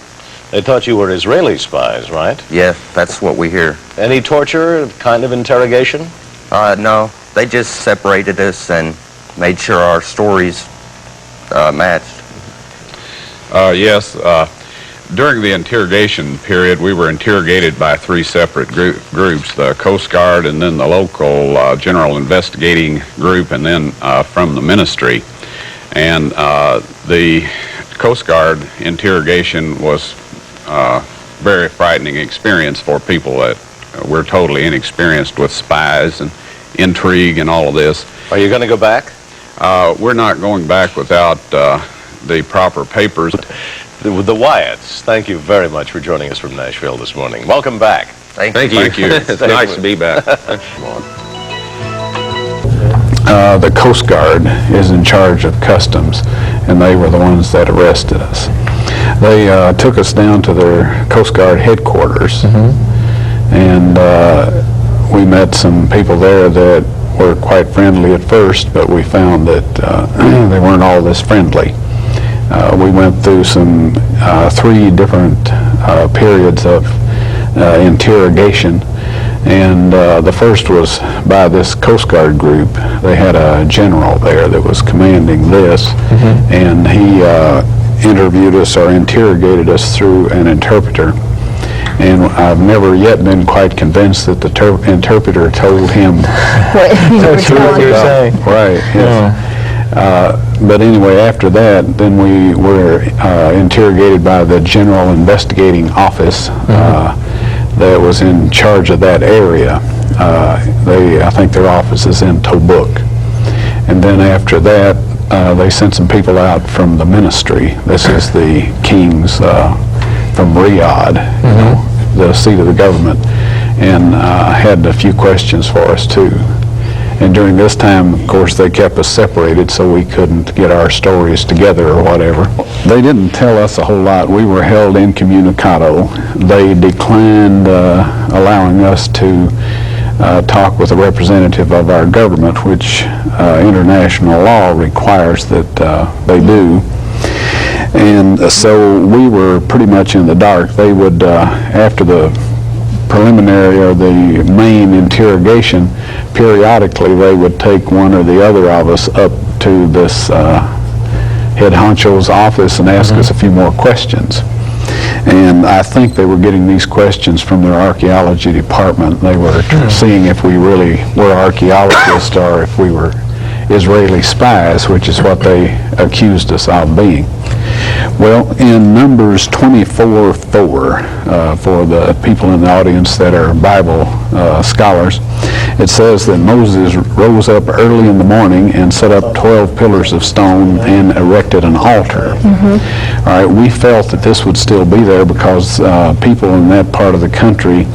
They thought you were Israeli spies, right? Yeah, that's what we hear. Any torture, kind of interrogation? No, they just separated us and made sure our stories matched. Yes. During the interrogation period, we were interrogated by 3 separate groups, the Coast Guard and then the local General Investigating Group and then from the ministry. And the Coast Guard interrogation was a very frightening experience for people that we're totally inexperienced with spies and intrigue and all of this. Are you going to go back? We're not going back without the proper papers. The Wyatts, thank you very much for joining us from Nashville this morning. Welcome back. Thank you. Thank you. It's nice to be back. The Coast Guard is in charge of customs, and they were the ones that arrested us. They took us down to their Coast Guard headquarters, and we met some people there that were quite friendly at first, but we found that they weren't all this friendly. We went through some 3 different periods of interrogation, and the first was by this Coast Guard group. They had a general there that was commanding this, and he interviewed us or interrogated us through an interpreter. And I've never yet been quite convinced that the interpreter told him what you're saying. Right, yes. But anyway, after that, then we were interrogated by the General Investigating Office that was in charge of that area. I think their office is in Tobruk. And then after that, they sent some people out from the ministry. This is the kings from Riyadh, you know, the seat of the government, and had a few questions for us too. And during this time, of course, they kept us separated so we couldn't get our stories together or whatever. They didn't tell us a whole lot. We were held incommunicado. They declined allowing us to talk with a representative of our government, which international law requires that they do. And so we were pretty much in the dark. They would, after the preliminary or the main interrogation, periodically they would take one or the other of us up to this head honcho's office and ask us a few more questions. And I think they were getting these questions from their archaeology department. They were seeing if we really were archaeologists or if we were Israeli spies, which is what they accused us of being. Well, in Numbers 24:4, for the people in the audience that are Bible scholars, it says that Moses rose up early in the morning and set up 12 pillars of stone and erected an altar. All right, we felt that this would still be there because people in that part of the country,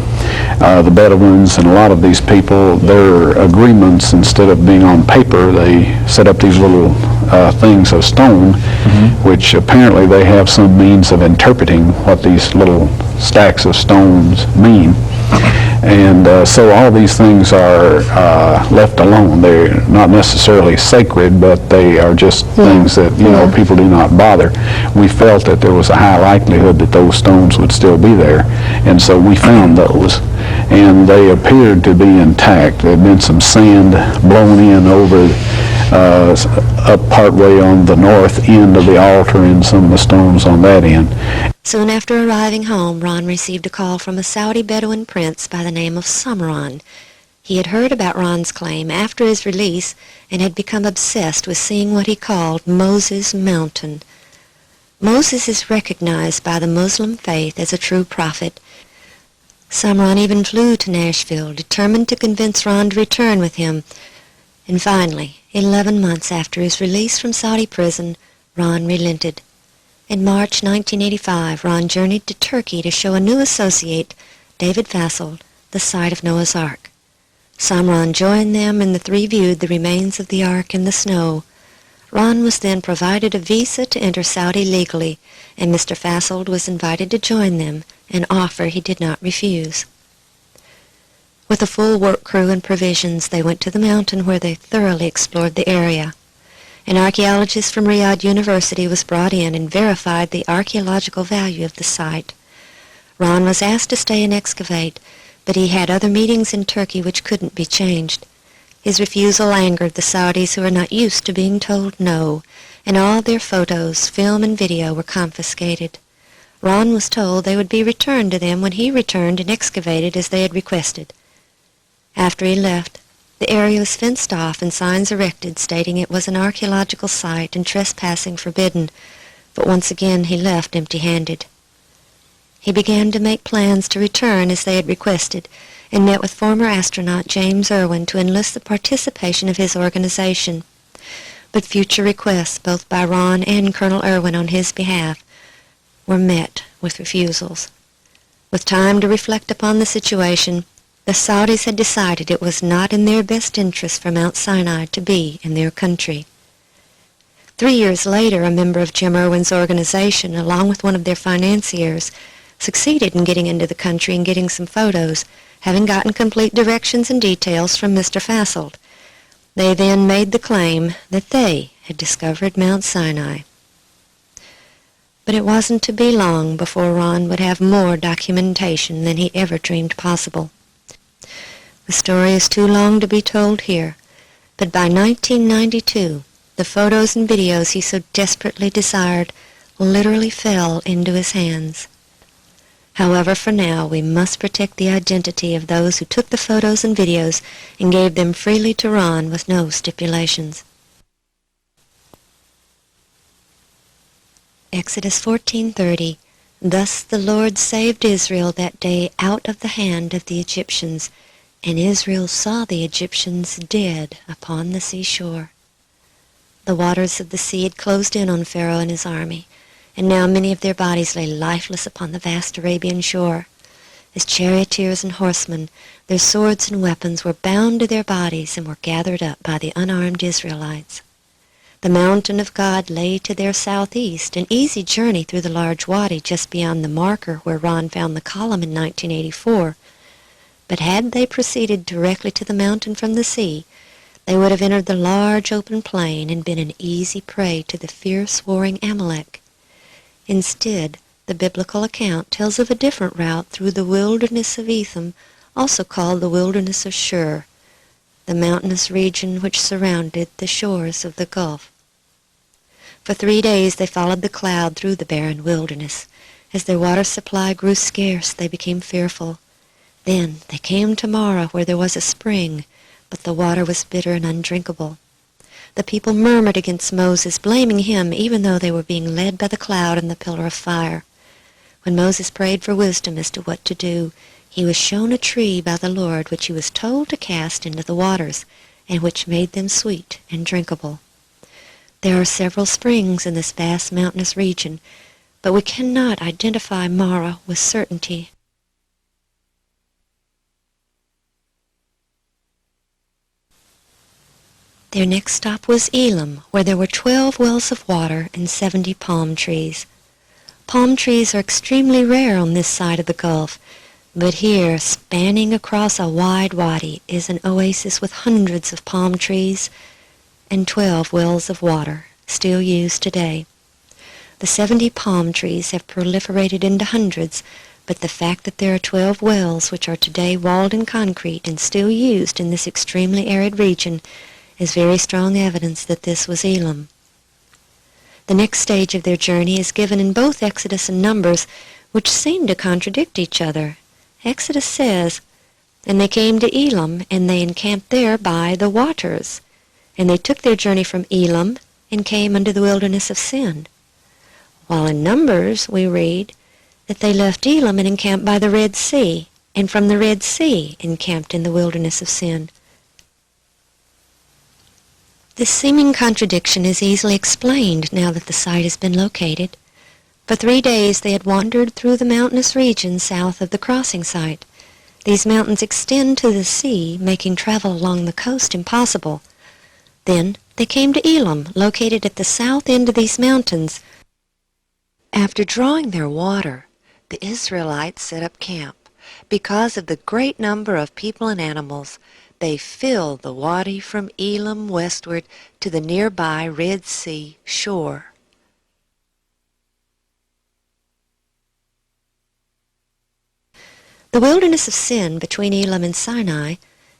the Bedouins and a lot of these people, their agreements, instead of being on paper, they set up these little things of stone, which apparently they have some means of interpreting what these little stacks of stones mean. And so all these things are left alone. They're not necessarily sacred, but they are just things that, you know, people do not bother. We felt that there was a high likelihood that those stones would still be there, and so we found those. And they appeared to be intact. There had been some sand blown in over up partway on the north end of the altar and some of the stones on that end. Soon after arriving home, Ron received a call from a Saudi Bedouin prince by the name of Samran. He had heard about Ron's claim after his release and had become obsessed with seeing what he called Moses Mountain. Moses is recognized by the Muslim faith as a true prophet. Samran even flew to Nashville, determined to convince Ron to return with him. And finally, 11 months after his release from Saudi prison, Ron relented. In March 1985, Ron journeyed to Turkey to show a new associate, David Fassold, the site of Noah's Ark. Samran joined them, and the three viewed the remains of the Ark in the snow. Ron was then provided a visa to enter Saudi legally, and Mr. Fassold was invited to join them, an offer he did not refuse. With a full work crew and provisions, they went to the mountain where they thoroughly explored the area. An archaeologist from Riyadh University was brought in and verified the archaeological value of the site. Ron was asked to stay and excavate, but he had other meetings in Turkey which couldn't be changed. His refusal angered the Saudis, who are not used to being told no, and all their photos, film, and video were confiscated. Ron was told they would be returned to them when he returned and excavated as they had requested. After he left, the area was fenced off and signs erected stating it was an archaeological site and trespassing forbidden, but once again he left empty-handed. He began to make plans to return as they had requested, and met with former astronaut James Irwin to enlist the participation of his organization. But future requests, both by Ron and Colonel Irwin on his behalf, were met with refusals. With time to reflect upon the situation, the Saudis had decided it was not in their best interest for Mount Sinai to be in their country. 3 years later, a member of Jim Irwin's organization, along with one of their financiers, succeeded in getting into the country and getting some photos, having gotten complete directions and details from Mr. Fasselt. They then made the claim that they had discovered Mount Sinai. But it wasn't to be long before Ron would have more documentation than he ever dreamed possible. The story is too long to be told here, but by 1992, the photos and videos he so desperately desired literally fell into his hands. However, for now, we must protect the identity of those who took the photos and videos and gave them freely to Ron with no stipulations. Exodus 14:30. Thus the Lord saved Israel that day out of the hand of the Egyptians, and Israel saw the Egyptians dead upon the seashore. The waters of the sea had closed in on Pharaoh and his army, and now many of their bodies lay lifeless upon the vast Arabian shore. As charioteers and horsemen, their swords and weapons were bound to their bodies and were gathered up by the unarmed Israelites. The mountain of God lay to their southeast, an easy journey through the large wadi just beyond the marker where Ron found the column in 1984. But had they proceeded directly to the mountain from the sea, they would have entered the large open plain and been an easy prey to the fierce warring Amalek. Instead, the biblical account tells of a different route through the wilderness of Etham, also called the wilderness of Shur, the mountainous region which surrounded the shores of the Gulf. For 3 days they followed the cloud through the barren wilderness. As their water supply grew scarce, they became fearful. Then they came to Marah, where there was a spring, but the water was bitter and undrinkable. The people murmured against Moses, blaming him, even though they were being led by the cloud and the pillar of fire. When Moses prayed for wisdom as to what to do, he was shown a tree by the Lord, which he was told to cast into the waters, and which made them sweet and drinkable. There are several springs in this vast mountainous region, but we cannot identify Marah with certainty. Their next stop was Elim, where there were 12 wells of water and 70 palm trees. Palm trees are extremely rare on this side of the Gulf, but here, spanning across a wide wadi, is an oasis with hundreds of palm trees and 12 wells of water, still used today. The 70 palm trees have proliferated into hundreds, but the fact that there are 12 wells which are today walled in concrete and still used in this extremely arid region is very strong evidence that this was Elim. The next stage of their journey is given in both Exodus and Numbers, which seem to contradict each other. Exodus says, "And they came to Elim, and they encamped there by the waters. And they took their journey from Elim, and came unto the wilderness of Sin." While in Numbers we read that they left Elim and encamped by the Red Sea, and from the Red Sea encamped in the wilderness of Sin. This seeming contradiction is easily explained now that the site has been located. For 3 days they had wandered through the mountainous region south of the crossing site. These mountains extend to the sea, making travel along the coast impossible. Then they came to Elim, located at the south end of these mountains. After drawing their water, the Israelites set up camp. Because of the great number of people and animals, they filled the wadi from Elim westward to the nearby Red Sea shore. The wilderness of Sin between Elim and Sinai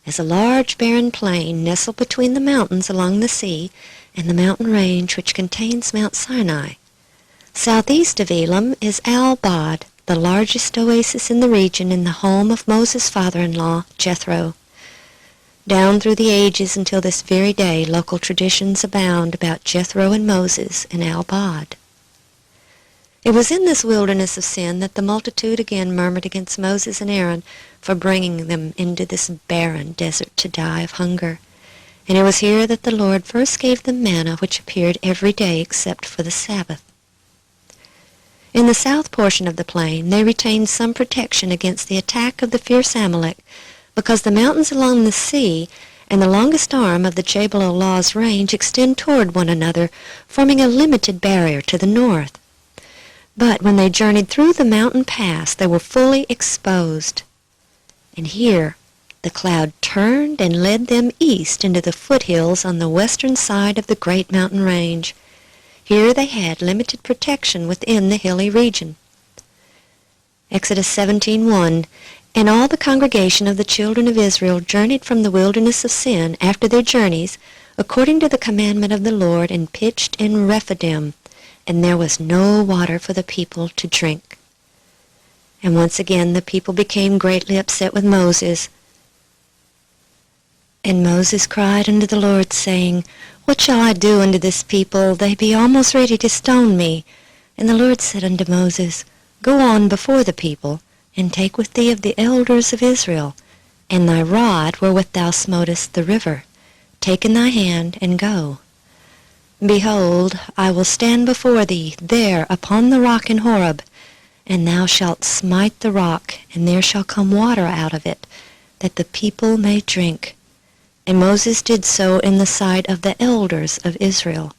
is a large barren plain nestled between the mountains along the sea and the mountain range which contains Mount Sinai. Southeast of Elim is Al-Bad, the largest oasis in the region and the home of Moses' father-in-law, Jethro. Down through the ages until this very day, local traditions abound about Jethro and Moses in Al-Bad. It was in this wilderness of sin that the multitude again murmured against Moses and Aaron for bringing them into this barren desert to die of hunger. And it was here that the Lord first gave them manna, which appeared every day except for the Sabbath. In the south portion of the plain, they retained some protection against the attack of the fierce Amalek, because the mountains along the sea and the longest arm of the Jabal Allah's range extend toward one another, forming a limited barrier to the north. But when they journeyed through the mountain pass, they were fully exposed. And here the cloud turned and led them east into the foothills on the western side of the great mountain range. Here they had limited protection within the hilly region. Exodus 17:1, And all the congregation of the children of Israel journeyed from the wilderness of sin after their journeys, according to the commandment of the Lord, and pitched in Rephidim, and there was no water for the people to drink. And once again the people became greatly upset with Moses. And Moses cried unto the Lord, saying, What shall I do unto this people? They be almost ready to stone me. And the Lord said unto Moses, Go on before the people, and take with thee of the elders of Israel, and thy rod wherewith thou smotest the river. Take in thy hand, and go. Behold, I will stand before thee there upon the rock in Horeb, and thou shalt smite the rock, and there shall come water out of it, that the people may drink. And Moses did so in the sight of the elders of Israel.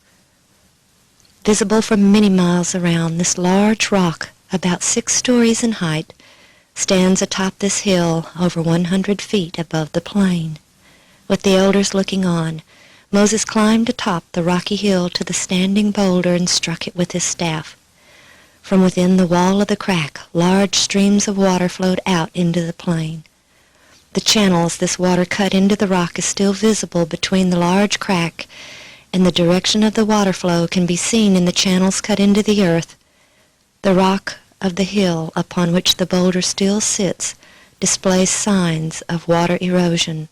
Visible for many miles around, this large rock, about 6 stories in height, stands atop this hill over 100 feet above the plain. With the elders looking on, Moses climbed atop the rocky hill to the standing boulder and struck it with his staff. From within the wall of the crack, large streams of water flowed out into the plain. The channel as this water cut into the rock is still visible between the large crack, and the direction of the water flow can be seen in the channels cut into the earth. The rock of the hill upon which the boulder still sits displays signs of water erosion.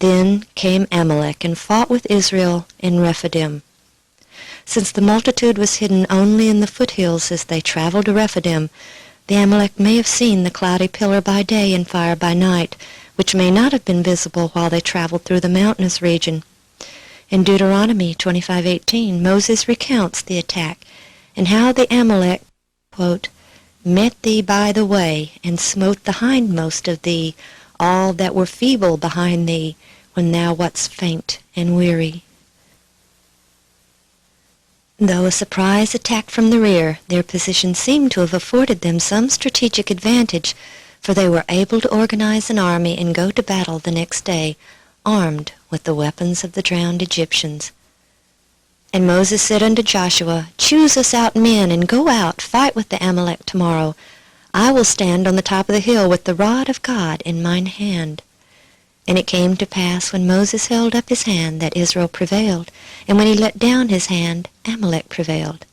Then came Amalek and fought with Israel in Rephidim. Since the multitude was hidden only in the foothills as they traveled to Rephidim, the Amalek may have seen the cloudy pillar by day and fire by night, which may not have been visible while they traveled through the mountainous region. In Deuteronomy 25:18, Moses recounts the attack and how the Amalek, quote, met thee by the way, and smote the hindmost of thee, all that were feeble behind thee, when thou wast faint and weary. Though a surprise attack from the rear, their position seemed to have afforded them some strategic advantage, for they were able to organize an army and go to battle the next day, armed with the weapons of the drowned Egyptians. And Moses said unto Joshua, Choose us out men, and go out, fight with the Amalek tomorrow. I will stand on the top of the hill with the rod of God in mine hand. And it came to pass, when Moses held up his hand, that Israel prevailed, and when he let down his hand, Amalek prevailed.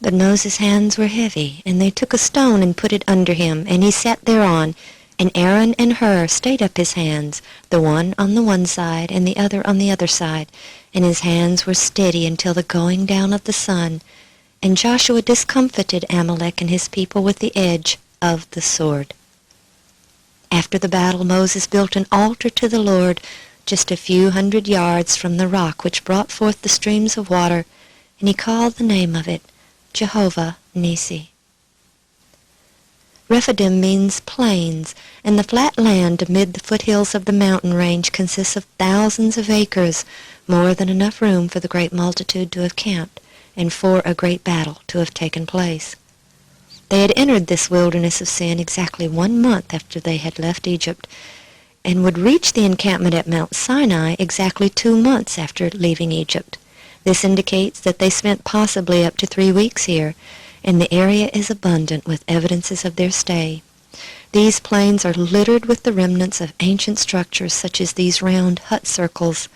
But Moses' hands were heavy, and they took a stone and put it under him, and he sat thereon, and Aaron and Hur stayed up his hands, the one on the one side, and the other on the other side, and his hands were steady until the going down of the sun. And Joshua discomfited Amalek and his people with the edge of the sword. After the battle, Moses built an altar to the Lord just a few hundred yards from the rock which brought forth the streams of water, and he called the name of it Jehovah Nissi. Rephidim means plains, and the flat land amid the foothills of the mountain range consists of thousands of acres, more than enough room for the great multitude to have camped, and for a great battle to have taken place. They had entered this wilderness of sin exactly 1 month after they had left Egypt, and would reach the encampment at Mount Sinai exactly 2 months after leaving Egypt. This indicates that they spent possibly up to 3 weeks here, and the area is abundant with evidences of their stay. These plains are littered with the remnants of ancient structures such as these round hut circles.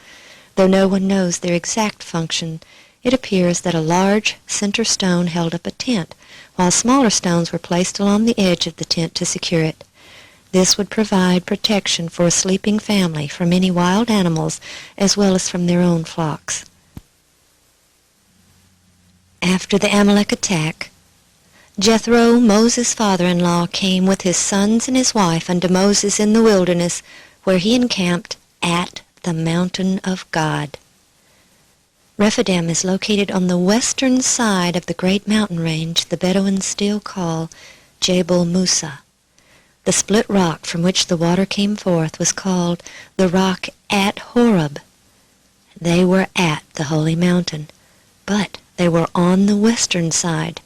Though no one knows their exact function, it appears that a large center stone held up a tent, while smaller stones were placed along the edge of the tent to secure it. This would provide protection for a sleeping family from any wild animals as well as from their own flocks. After the Amalek attack, Jethro, Moses' father-in-law, came with his sons and his wife unto Moses in the wilderness, where he encamped at the mountain of God. Rephidim is located on the western side of the great mountain range the Bedouins still call Jebel Musa. The split rock from which the water came forth was called the rock at Horeb. They were at the holy mountain, but they were on the western side.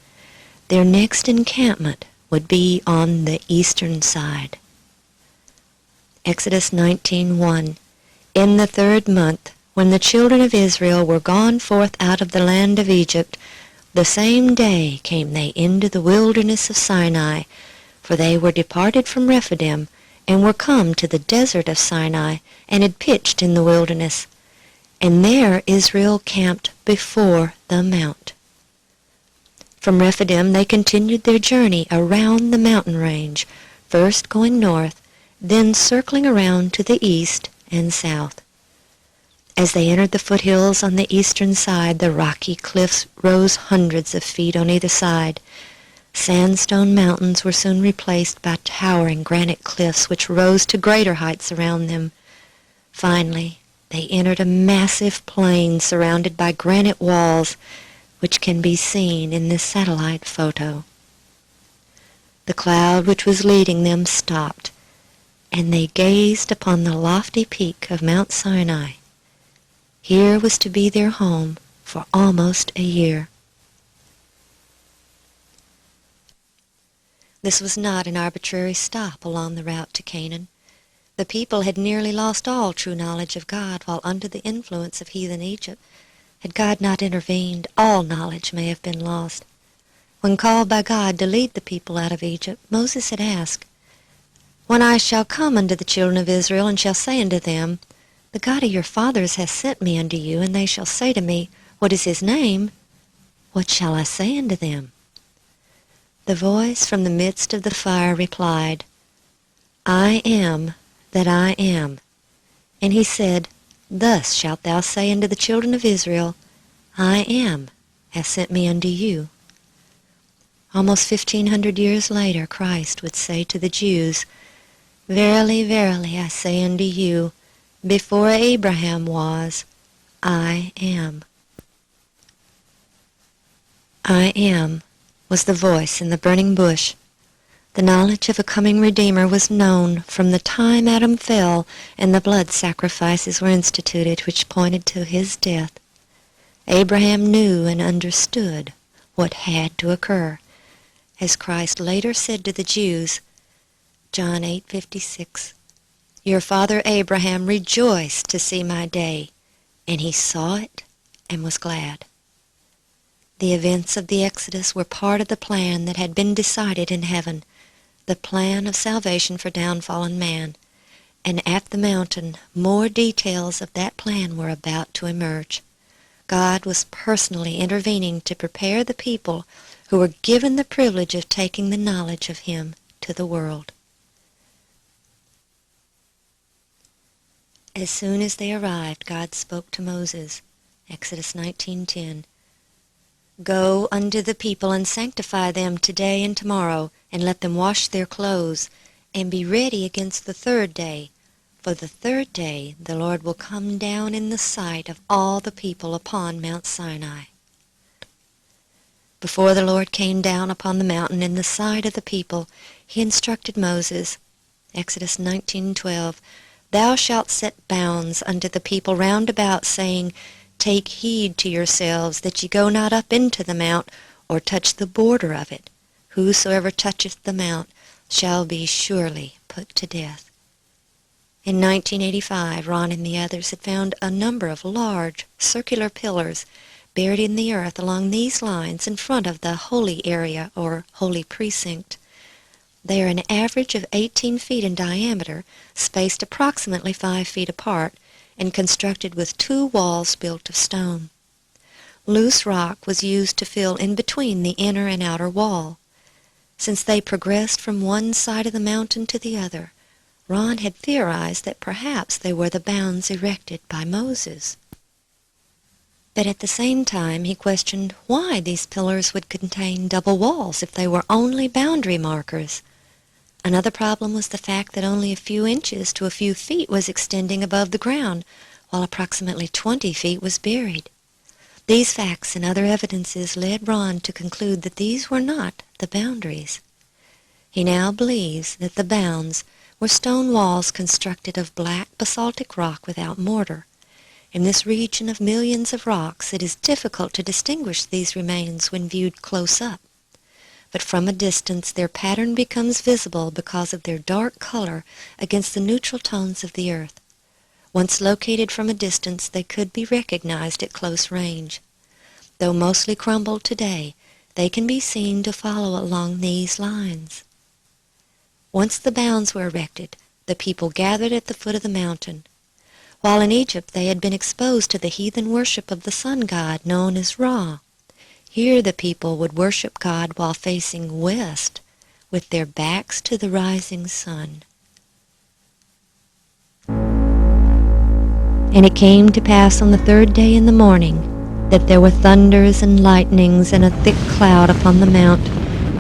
Their next encampment would be on the eastern side. Exodus 19:1. In the 3rd month, when the children of Israel were gone forth out of the land of Egypt, the same day came they into the wilderness of Sinai, for they were departed from Rephidim, and were come to the desert of Sinai, and had pitched in the wilderness. And there Israel camped before the mount. From Rephidim they continued their journey around the mountain range, first going north, then circling around to the east and south. As they entered the foothills on the eastern side, the rocky cliffs rose hundreds of feet on either side. Sandstone mountains were soon replaced by towering granite cliffs which rose to greater heights around them. Finally, they entered a massive plain surrounded by granite walls, which can be seen in this satellite photo. The cloud which was leading them stopped, and they gazed upon the lofty peak of Mount Sinai. Here was to be their home for almost a year. This was not an arbitrary stop along the route to Canaan. The people had nearly lost all true knowledge of God while under the influence of heathen Egypt. Had God not intervened, all knowledge may have been lost. When called by God to lead the people out of Egypt, Moses had asked, "When I shall come unto the children of Israel, and shall say unto them, The God of your fathers hath sent me unto you, and they shall say to me, What is his name? What shall I say unto them?" The voice from the midst of the fire replied, "I am that I am." And he said, "Thus shalt thou say unto the children of Israel, I am hath sent me unto you." Almost 1,500 years later, Christ would say to the Jews, "Verily, verily, I say unto you, before Abraham was, I am." I am was the voice in the burning bush. The knowledge of a coming Redeemer was known from the time Adam fell and the blood sacrifices were instituted which pointed to his death. Abraham knew and understood what had to occur. As Christ later said to the Jews, John 8:56, "Your father Abraham rejoiced to see my day, and he saw it and was glad." The events of the Exodus were part of the plan that had been decided in heaven, the plan of salvation for downfallen man, and at the mountain more details of that plan were about to emerge. God was personally intervening to prepare the people who were given the privilege of taking the knowledge of him to the world. As soon as they arrived, God spoke to Moses, Exodus 19:10, "Go unto the people and sanctify them today and tomorrow, and let them wash their clothes, and be ready against the 3rd day. For the 3rd day the Lord will come down in the sight of all the people upon Mount Sinai." Before the Lord came down upon the mountain in the sight of the people, he instructed Moses, Exodus 19:12, "Thou shalt set bounds unto the people round about, saying, Take heed to yourselves that ye go not up into the mount, or touch the border of it. Whosoever toucheth the mount shall be surely put to death." In 1985, Ron and the others had found a number of large circular pillars buried in the earth along these lines in front of the holy area or holy precinct. They are an average of 18 feet in diameter, spaced approximately 5 feet apart, and constructed with 2 walls built of stone. Loose rock was used to fill in between the inner and outer wall. Since they progressed from one side of the mountain to the other, Ron had theorized that perhaps they were the bounds erected by Moses. But at the same time, he questioned why these pillars would contain double walls if they were only boundary markers. Another problem was the fact that only a few inches to a few feet was extending above the ground, while approximately 20 feet was buried. These facts and other evidences led Ron to conclude that these were not the boundaries. He now believes that the bounds were stone walls constructed of black basaltic rock without mortar. In this region of millions of rocks, it is difficult to distinguish these remains when viewed close up. But from a distance their pattern becomes visible because of their dark color against the neutral tones of the earth. Once located from a distance, they could be recognized at close range. Though mostly crumbled today, they can be seen to follow along these lines. Once the bounds were erected, the people gathered at the foot of the mountain. While in Egypt they had been exposed to the heathen worship of the sun god known as Ra. Here the people would worship God while facing west, with their backs to the rising sun. And it came to pass on the third day in the morning that there were thunders and lightnings and a thick cloud upon the mount,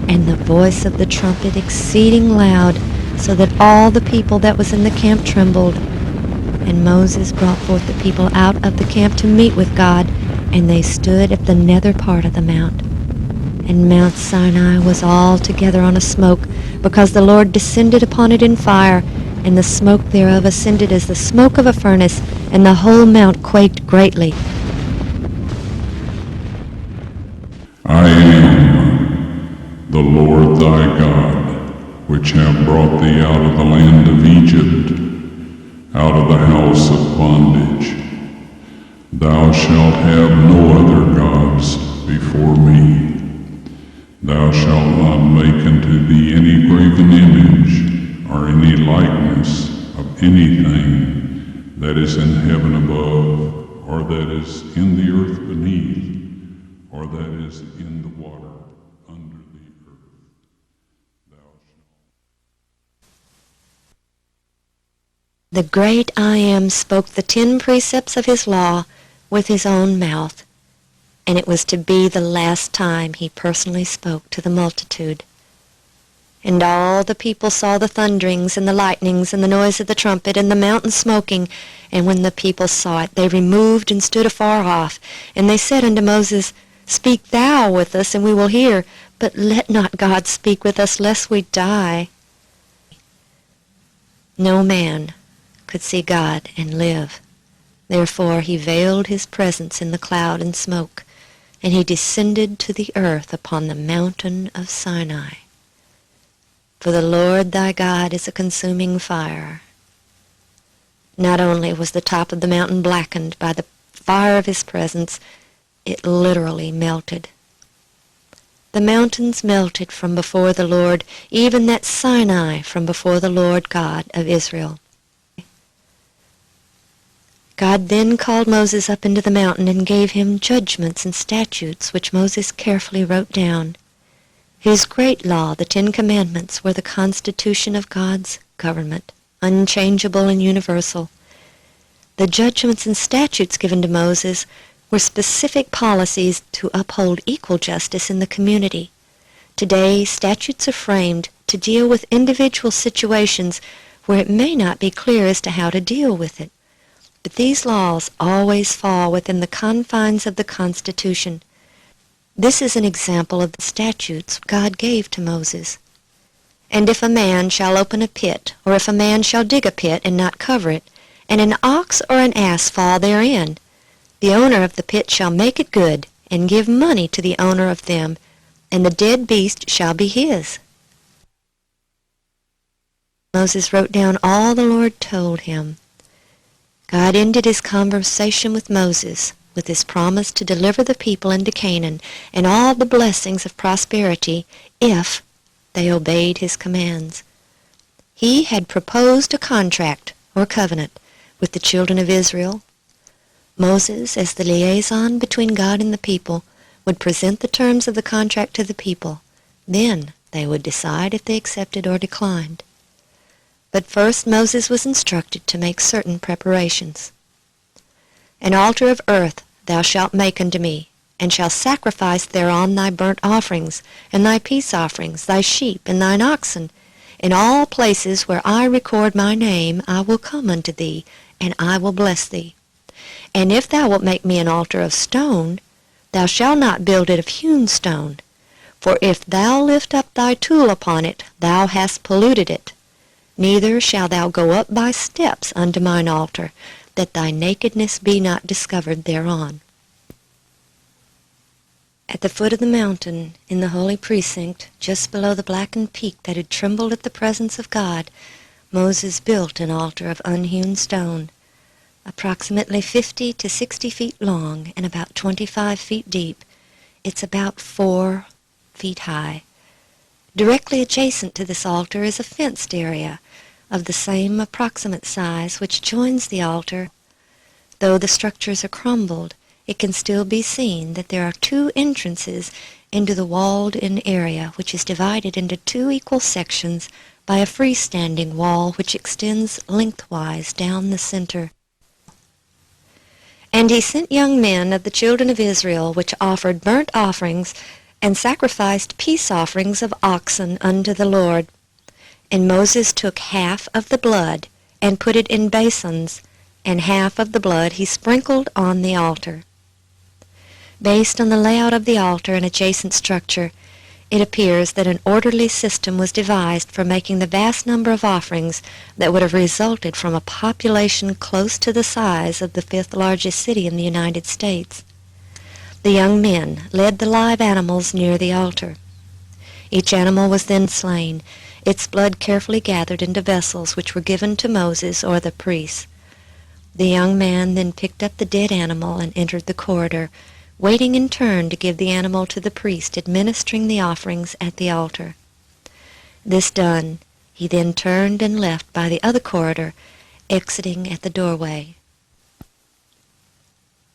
and the voice of the trumpet exceeding loud, so that all the people that was in the camp trembled. And Moses brought forth the people out of the camp to meet with God, and they stood at the nether part of the mount. And Mount Sinai was altogether on a smoke, because the Lord descended upon it in fire, and the smoke thereof ascended as the smoke of a furnace, and the whole mount quaked greatly. I am the Lord thy God, which have brought thee out of the land of Egypt, out of the house of bondage. Thou shalt have no other gods before me. Thou shalt not make unto thee any graven image, or any likeness of anything that is in heaven above, or that is in the earth beneath, or that is in the water under the earth. Thou shalt... The great I Am spoke the 10 precepts of his law with his own mouth, and it was to be the last time he personally spoke to the multitude. And all the people saw the thunderings and the lightnings and the noise of the trumpet and the mountain smoking, and when the people saw it, they removed and stood afar off. And they said unto Moses, Speak thou with us, and we will hear, but let not God speak with us, lest we die. No man could see God and live. Therefore he veiled his presence in the cloud and smoke, and he descended to the earth upon the mountain of Sinai. For the Lord thy God is a consuming fire. Not only was the top of the mountain blackened by the fire of his presence, it literally melted. The mountains melted from before the Lord, even that Sinai from before the Lord God of Israel. God then called Moses up into the mountain and gave him judgments and statutes, which Moses carefully wrote down. His great law, the 10 Commandments, were the constitution of God's government, unchangeable and universal. The judgments and statutes given to Moses were specific policies to uphold equal justice in the community. Today, statutes are framed to deal with individual situations where it may not be clear as to how to deal with it. But these laws always fall within the confines of the Constitution. This is an example of the statutes God gave to Moses. And if a man shall open a pit, or if a man shall dig a pit and not cover it, and an ox or an ass fall therein, the owner of the pit shall make it good, and give money to the owner of them, and the dead beast shall be his. Moses wrote down all the Lord told him. God ended his conversation with Moses with his promise to deliver the people into Canaan and all the blessings of prosperity if they obeyed his commands. He had proposed a contract or covenant with the children of Israel. Moses, as the liaison between God and the people, would present the terms of the contract to the people. Then they would decide if they accepted or declined. But first Moses was instructed to make certain preparations. An altar of earth thou shalt make unto me, and shalt sacrifice thereon thy burnt offerings, and thy peace offerings, thy sheep, and thine oxen. In all places where I record my name I will come unto thee, and I will bless thee. And if thou wilt make me an altar of stone, thou shalt not build it of hewn stone. For if thou lift up thy tool upon it, thou hast polluted it. Neither shalt thou go up by steps unto mine altar, that thy nakedness be not discovered thereon. At the foot of the mountain, in the holy precinct, just below the blackened peak that had trembled at the presence of God, Moses built an altar of unhewn stone, approximately 50 to 60 feet long and about 25 feet deep. It's about 4 feet high. Directly adjacent to this altar is a fenced area of the same approximate size which joins the altar. Though the structures are crumbled, it can still be seen that there are 2 entrances into the walled-in area, which is divided into 2 equal sections by a freestanding wall which extends lengthwise down the center. And he sent young men of the children of Israel, which offered burnt offerings and sacrificed peace offerings of oxen unto the Lord. And Moses took half of the blood and put it in basins, and half of the blood he sprinkled on the altar. Based on the layout of the altar and adjacent structure, it appears that an orderly system was devised for making the vast number of offerings that would have resulted from a population close to the size of the 5th largest city in the United States. The young men led the live animals near the altar. Each animal was then slain, its blood carefully gathered into vessels which were given to Moses or the priests. The young man then picked up the dead animal and entered the corridor, waiting in turn to give the animal to the priest administering the offerings at the altar. This done, he then turned and left by the other corridor, exiting at the doorway.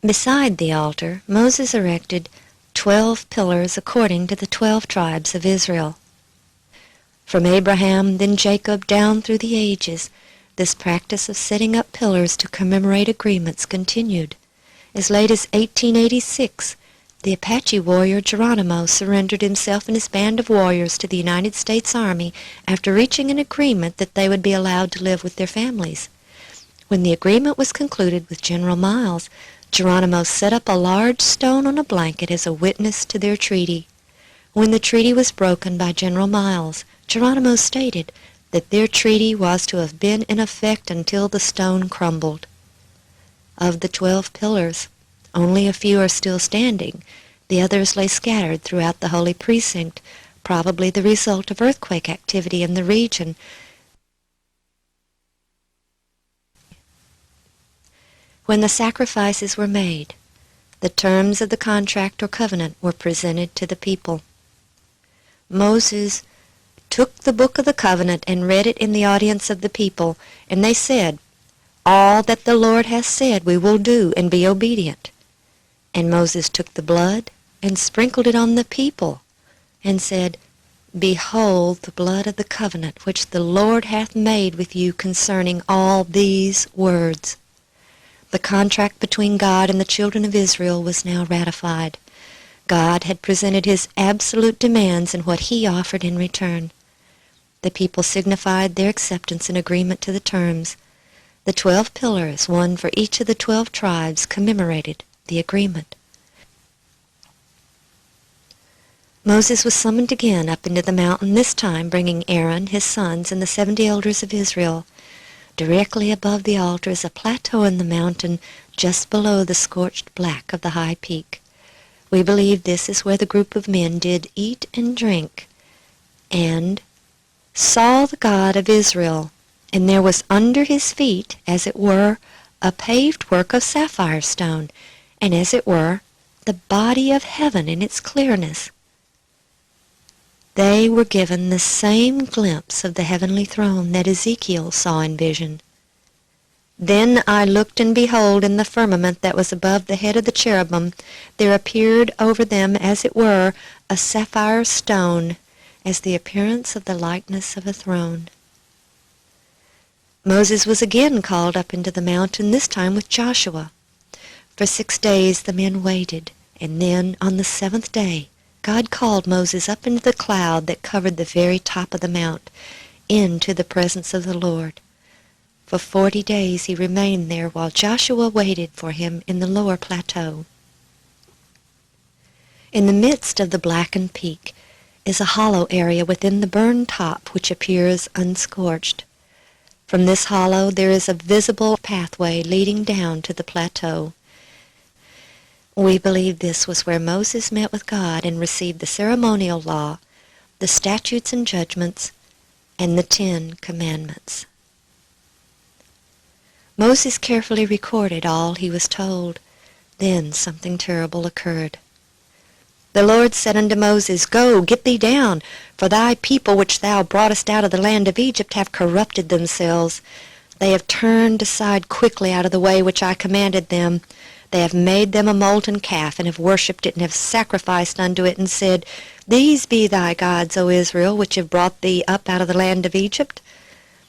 Beside the altar, Moses erected 12 pillars according to the 12 tribes of Israel. From Abraham, then Jacob, down through the ages, this practice of setting up pillars to commemorate agreements continued. As late as 1886, the Apache warrior Geronimo surrendered himself and his band of warriors to the United States Army after reaching an agreement that they would be allowed to live with their families. When the agreement was concluded with General Miles, Geronimo set up a large stone on a blanket as a witness to their treaty. When the treaty was broken by General Miles, Geronimo stated that their treaty was to have been in effect until the stone crumbled. Of the 12 pillars, only a few are still standing. The others lay scattered throughout the holy precinct, probably the result of earthquake activity in the region. When the sacrifices were made, the terms of the contract or covenant were presented to the people. Moses took the book of the covenant and read it in the audience of the people, and they said, "All that the Lord hath said we will do, and be obedient." And Moses took the blood and sprinkled it on the people, and said, "Behold the blood of the covenant which the Lord hath made with you concerning all these words." The contract between God and the children of Israel was now ratified. God had presented his absolute demands and what he offered in return. The people signified their acceptance and agreement to the terms. The 12 pillars, one for each of the 12 tribes, commemorated the agreement. Moses was summoned again up into the mountain, this time bringing Aaron, his sons, and the 70 elders of Israel. Directly above the altar is a plateau in the mountain just below the scorched black of the high peak. We believe this is where the group of men did eat and drink, and saw the God of Israel, and there was under his feet, as it were, a paved work of sapphire stone, and as it were, the body of heaven in its clearness. They were given the same glimpse of the heavenly throne that Ezekiel saw in vision. Then I looked, and behold, in the firmament that was above the head of the cherubim, there appeared over them, as it were, a sapphire stone, as the appearance of the likeness of a throne. Moses was again called up into the mountain, this time with Joshua. For 6 days the men waited, and then on the 7th day God called Moses up into the cloud that covered the very top of the mount, into the presence of the Lord. For 40 days he remained there while Joshua waited for him in the lower plateau. In the midst of the blackened peak is a hollow area within the burned top which appears unscorched. From this hollow there is a visible pathway leading down to the plateau. We believe this was where Moses met with God and received the ceremonial law, the statutes and judgments, and the 10 Commandments. Moses carefully recorded all he was told. Then something terrible occurred. The Lord said unto Moses, Go, get thee down, for thy people which thou broughtest out of the land of Egypt have corrupted themselves. They have turned aside quickly out of the way which I commanded them. They have made them a molten calf, and have worshipped it, and have sacrificed unto it, and said, These be thy gods, O Israel, which have brought thee up out of the land of Egypt.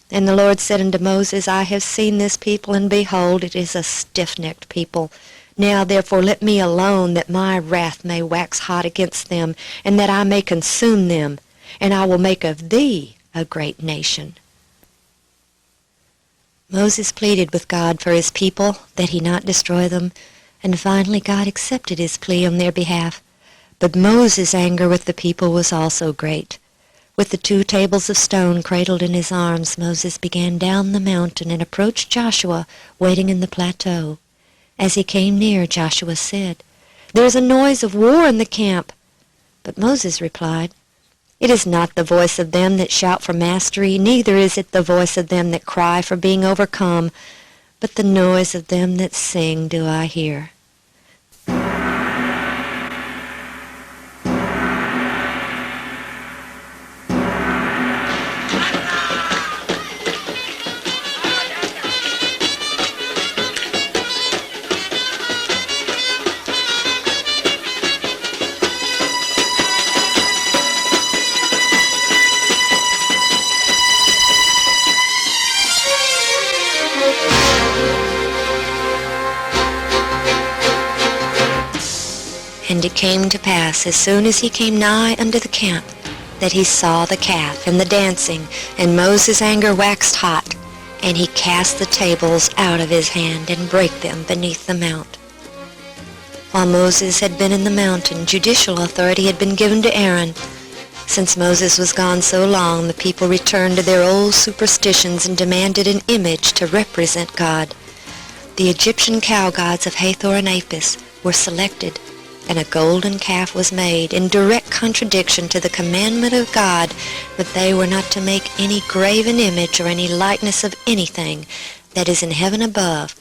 And the Lord said unto Moses, I have seen this people, and behold, it is a stiff-necked people. Now therefore let me alone, that my wrath may wax hot against them, and that I may consume them, and I will make of thee a great nation. Moses pleaded with God for his people, that he not destroy them, and finally God accepted his plea on their behalf. But Moses' anger with the people was also great. With the 2 tables of stone cradled in his arms, Moses began down the mountain and approached Joshua, waiting in the plateau. As he came near, Joshua said, There is a noise of war in the camp. But Moses replied, It is not the voice of them that shout for mastery, neither is it the voice of them that cry for being overcome, but the noise of them that sing do I hear. And it came to pass, as soon as he came nigh unto the camp, that he saw the calf and the dancing, and Moses' anger waxed hot, and he cast the tables out of his hand, and brake them beneath the mount. While Moses had been in the mountain, judicial authority had been given to Aaron. Since Moses was gone so long, the people returned to their old superstitions and demanded an image to represent God. The Egyptian cow gods of Hathor and Apis were selected, and a golden calf was made, in direct contradiction to the commandment of God that they were not to make any graven image or any likeness of anything that is in heaven above,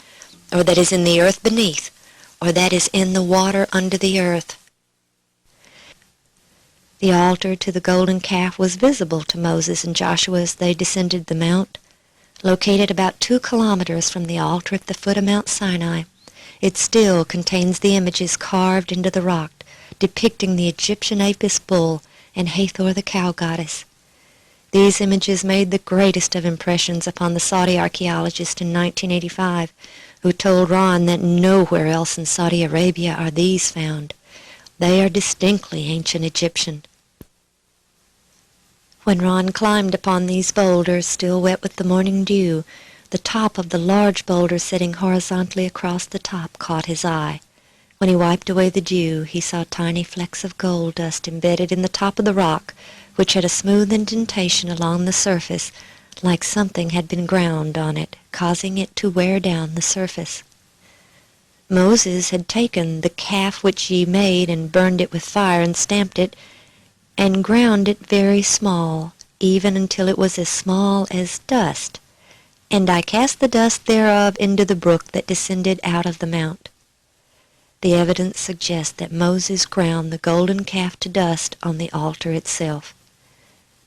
or that is in the earth beneath, or that is in the water under the earth. The altar to the golden calf was visible to Moses and Joshua as they descended the mount. Located about 2 kilometers from the altar at the foot of Mount Sinai, it still contains the images carved into the rock, depicting the Egyptian Apis bull and Hathor the cow goddess. These images made the greatest of impressions upon the Saudi archaeologist in 1985, who told Ron that nowhere else in Saudi Arabia are these found. They are distinctly ancient Egyptian. When Ron climbed upon these boulders, still wet with the morning dew, the top of the large boulder sitting horizontally across the top caught his eye. When he wiped away the dew, he saw tiny flecks of gold dust embedded in the top of the rock, which had a smooth indentation along the surface, like something had been ground on it, causing it to wear down the surface. Moses had taken the calf which ye made, and burned it with fire, and stamped it, and ground it very small, even until it was as small as dust. And I cast the dust thereof into the brook that descended out of the mount. The evidence suggests that Moses ground the golden calf to dust on the altar itself.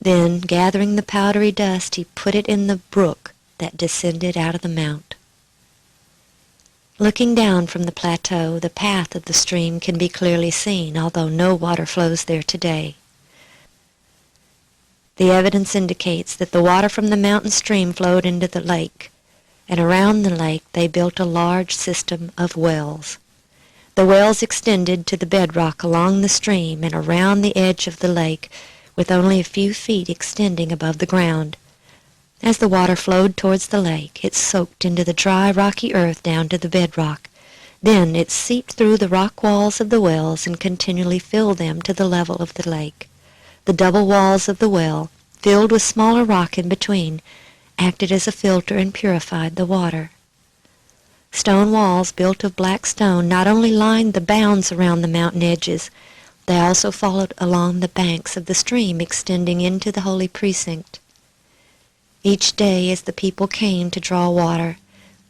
Then, gathering the powdery dust, he put it in the brook that descended out of the mount. Looking down from the plateau, the path of the stream can be clearly seen, although no water flows there today. The evidence indicates that the water from the mountain stream flowed into the lake, and around the lake they built a large system of wells. The wells extended to the bedrock along the stream and around the edge of the lake, with only a few feet extending above the ground. As the water flowed towards the lake, it soaked into the dry, rocky earth down to the bedrock. Then it seeped through the rock walls of the wells and continually filled them to the level of the lake. The double walls of the well, filled with smaller rock in between, acted as a filter and purified the water. Stone walls built of black stone not only lined the bounds around the mountain edges, they also followed along the banks of the stream extending into the holy precinct. Each day as the people came to draw water,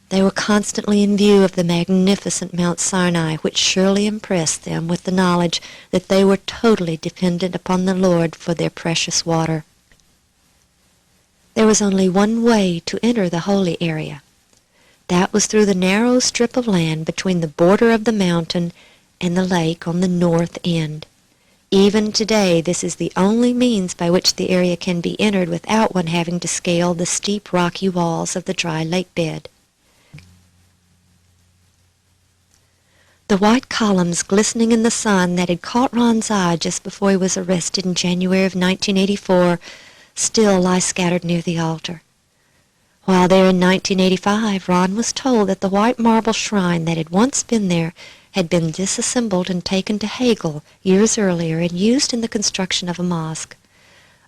they were constantly in view of the magnificent Mount Sinai, which surely impressed them with the knowledge that they were totally dependent upon the Lord for their precious water. There was only one way to enter the holy area. That was through the narrow strip of land between the border of the mountain and the lake on the north end. Even today, this is the only means by which the area can be entered without one having to scale the steep rocky walls of the dry lake bed. The white columns glistening in the sun that had caught Ron's eye just before he was arrested in January of 1984 still lie scattered near the altar. While there in 1985, Ron was told that the white marble shrine that had once been there had been disassembled and taken to Hegel years earlier and used in the construction of a mosque.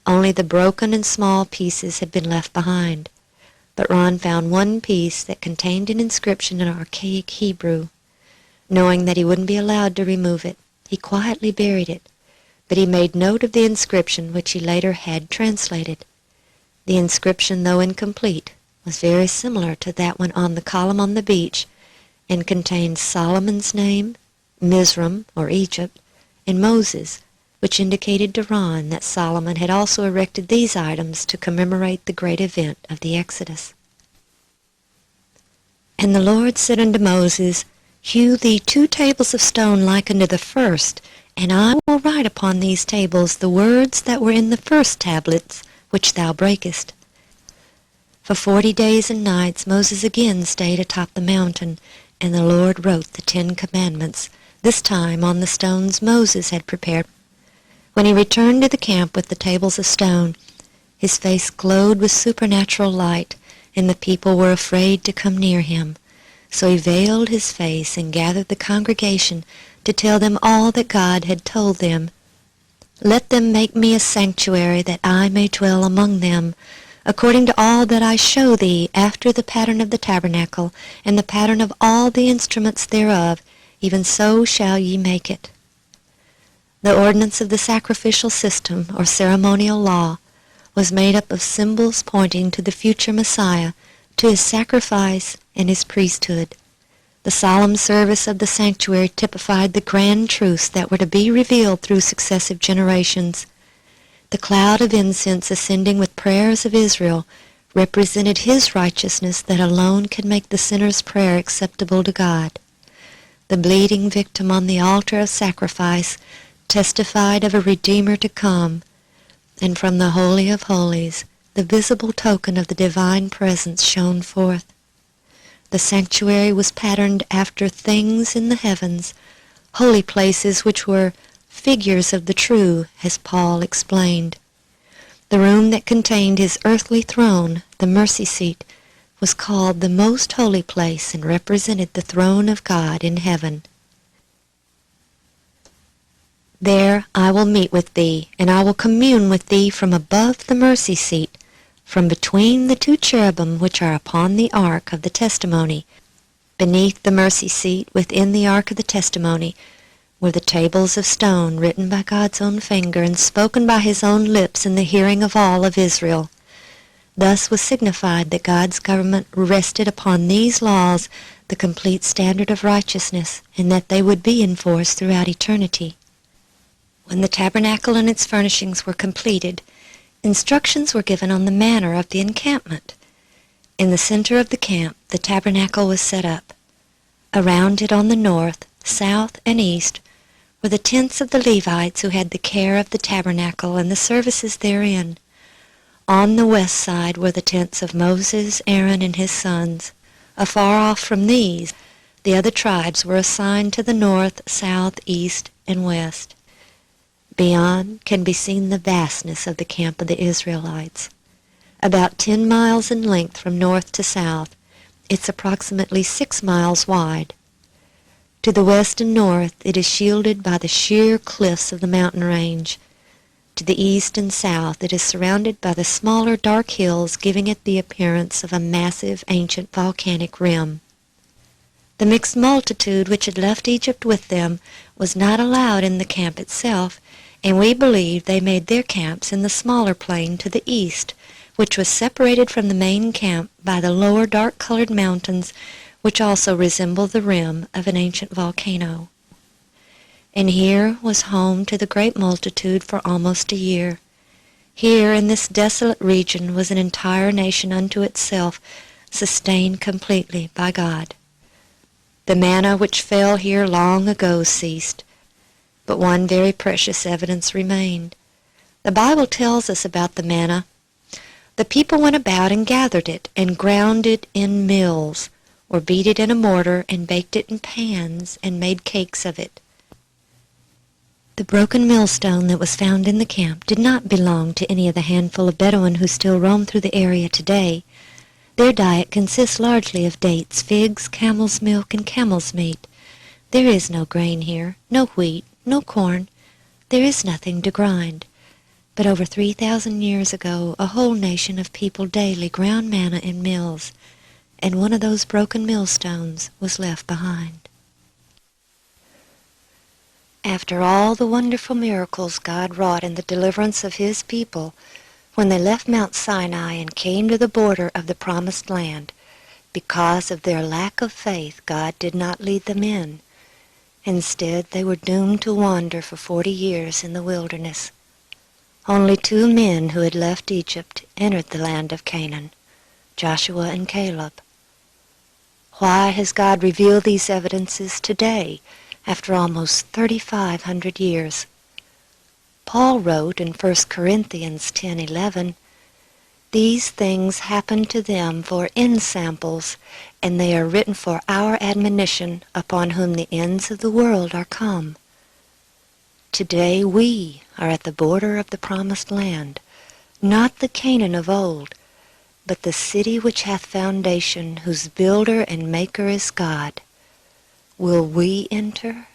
Only the broken and small pieces had been left behind. But Ron found one piece that contained an inscription in archaic Hebrew. Knowing that he wouldn't be allowed to remove it, he quietly buried it, but he made note of the inscription, which he later had translated. The inscription, though incomplete, was very similar to that one on the column on the beach, and contained Solomon's name, Mizraim, or Egypt, and Moses, which indicated to Ron that Solomon had also erected these items to commemorate the great event of the Exodus. And the Lord said unto Moses, Hew thee 2 tables of stone like unto the first, and I will write upon these tables the words that were in the first tablets, which thou breakest. For 40 days and nights Moses again stayed atop the mountain, and the Lord wrote the 10 Commandments, this time on the stones Moses had prepared. When he returned to the camp with the tables of stone, his face glowed with supernatural light, and the people were afraid to come near him. So he veiled his face and gathered the congregation to tell them all that God had told them. Let them make me a sanctuary that I may dwell among them, according to all that I show thee, after the pattern of the tabernacle, and the pattern of all the instruments thereof, even so shall ye make it. The ordinance of the sacrificial system, or ceremonial law, was made up of symbols pointing to the future Messiah, to his sacrifice and his priesthood. The solemn service of the sanctuary typified the grand truths that were to be revealed through successive generations. The cloud of incense ascending with prayers of Israel represented his righteousness that alone can make the sinner's prayer acceptable to God. The bleeding victim on the altar of sacrifice testified of a Redeemer to come, and from the Holy of Holies the visible token of the divine presence shone forth. The sanctuary was patterned after things in the heavens, holy places which were figures of the true, as Paul explained. The room that contained his earthly throne, the mercy seat, was called the most holy place and represented the throne of God in heaven. There I will meet with thee, and I will commune with thee from above the mercy seat, from between the 2 cherubim which are upon the ark of the testimony. Beneath the mercy seat, within the ark of the testimony, were the tables of stone written by God's own finger and spoken by his own lips in the hearing of all of Israel. Thus was signified that God's government rested upon these laws, the complete standard of righteousness, and that they would be enforced throughout eternity. When the tabernacle and its furnishings were completed, instructions were given on the manner of the encampment. In the center of the camp, the tabernacle was set up. Around it on the north, south, and east were the tents of the Levites who had the care of the tabernacle and the services therein. On the west side were the tents of Moses, Aaron, and his sons. Afar off from these, The other tribes were assigned to the north, south, east, and west. Beyond can be seen the vastness of the camp of the Israelites. About 10 miles in length from north to south, it's approximately 6 miles wide. To the west and north, it is shielded by the sheer cliffs of the mountain range. To the east and south, it is surrounded by the smaller dark hills, giving it the appearance of a massive ancient volcanic rim. The mixed multitude which had left Egypt with them was not allowed in the camp itself, and we believe they made their camps in the smaller plain to the east, which was separated from the main camp by the lower dark-colored mountains, which also resemble the rim of an ancient volcano. And here was home to the great multitude for almost a year. Here in this desolate region was an entire nation unto itself, sustained completely by God. The manna which fell here long ago ceased, but one very precious evidence remained. The Bible tells us about the manna. The people went about and gathered it, and ground it in mills, or beat it in a mortar, and baked it in pans, and made cakes of it. The broken millstone that was found in the camp did not belong to any of the handful of Bedouin who still roam through the area today. Their diet consists largely of dates, figs, camel's milk, and camel's meat. There is no grain here, no wheat, no corn. There is nothing to grind. But over 3,000 years ago, a whole nation of people daily ground manna in mills, and one of those broken millstones was left behind. After all the wonderful miracles God wrought in the deliverance of His people, when they left Mount Sinai and came to the border of the Promised Land, because of their lack of faith, God did not lead them in. Instead, they were doomed to wander for 40 years in the wilderness. Only 2 men who had left Egypt entered the land of Canaan, Joshua and Caleb. Why has God revealed these evidences today, after almost 3,500 years? Paul wrote in 1 Corinthians 10:11, "These things happened to them for ensamples, and they are written for our admonition, upon whom the ends of the world are come." Today we are at the border of the Promised Land, not the Canaan of old, but the city which hath foundation, whose builder and maker is God. Will we enter?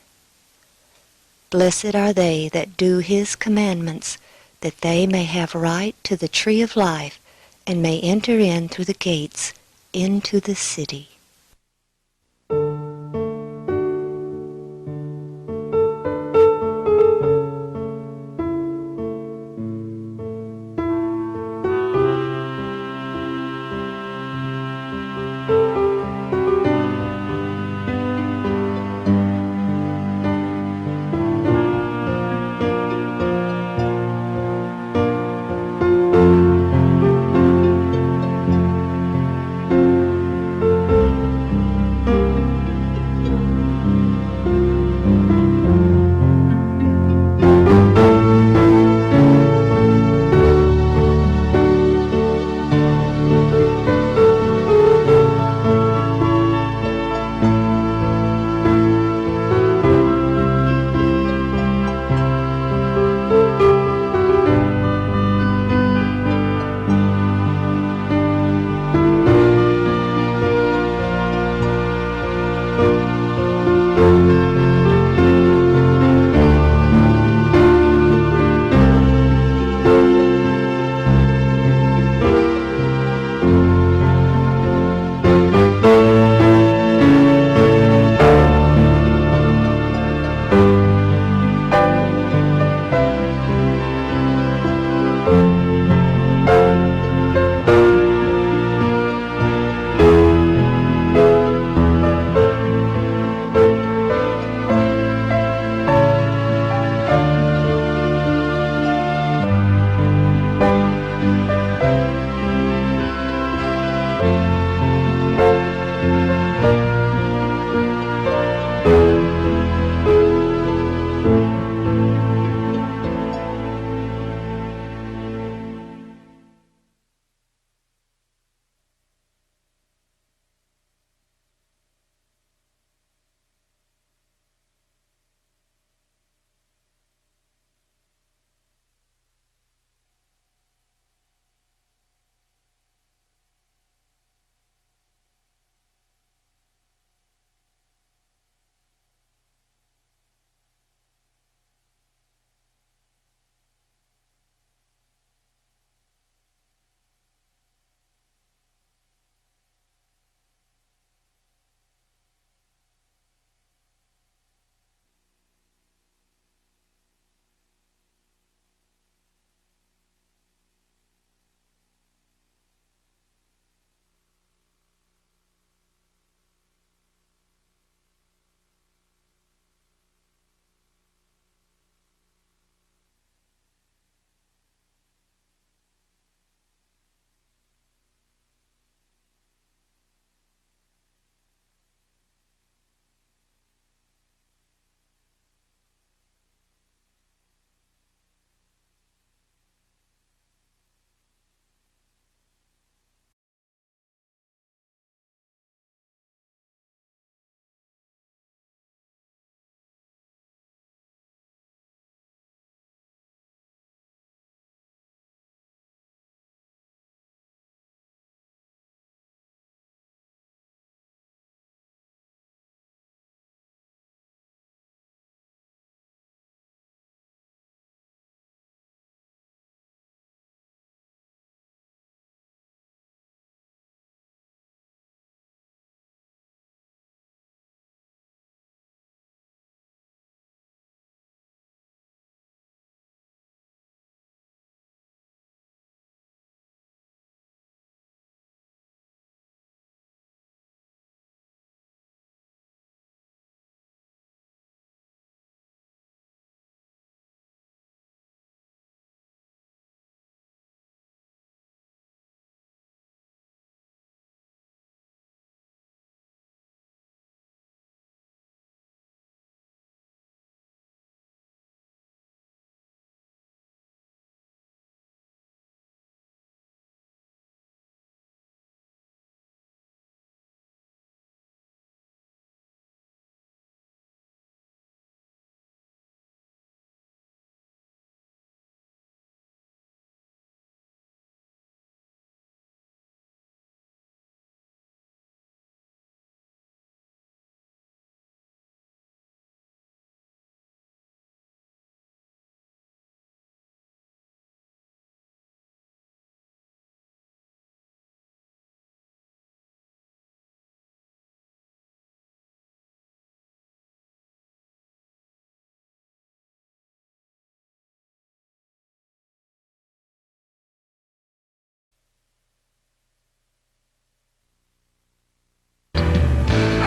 Blessed are they that do His commandments, that they may have right to the tree of life, and may enter in through the gates into the city.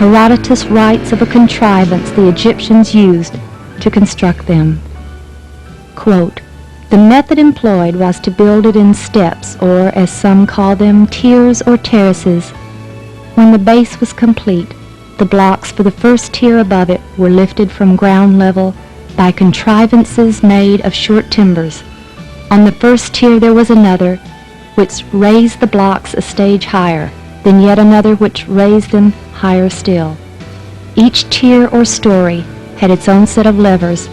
Herodotus writes of a contrivance the Egyptians used to construct them. Quote, "The method employed was to build it in steps, or, as some call them, tiers or terraces. When the base was complete, the blocks for the first tier above it were lifted from ground level by contrivances made of short timbers. On the first tier there was another, which raised the blocks a stage higher, then yet another which raised them higher still. Each tier or story had its own set of levers,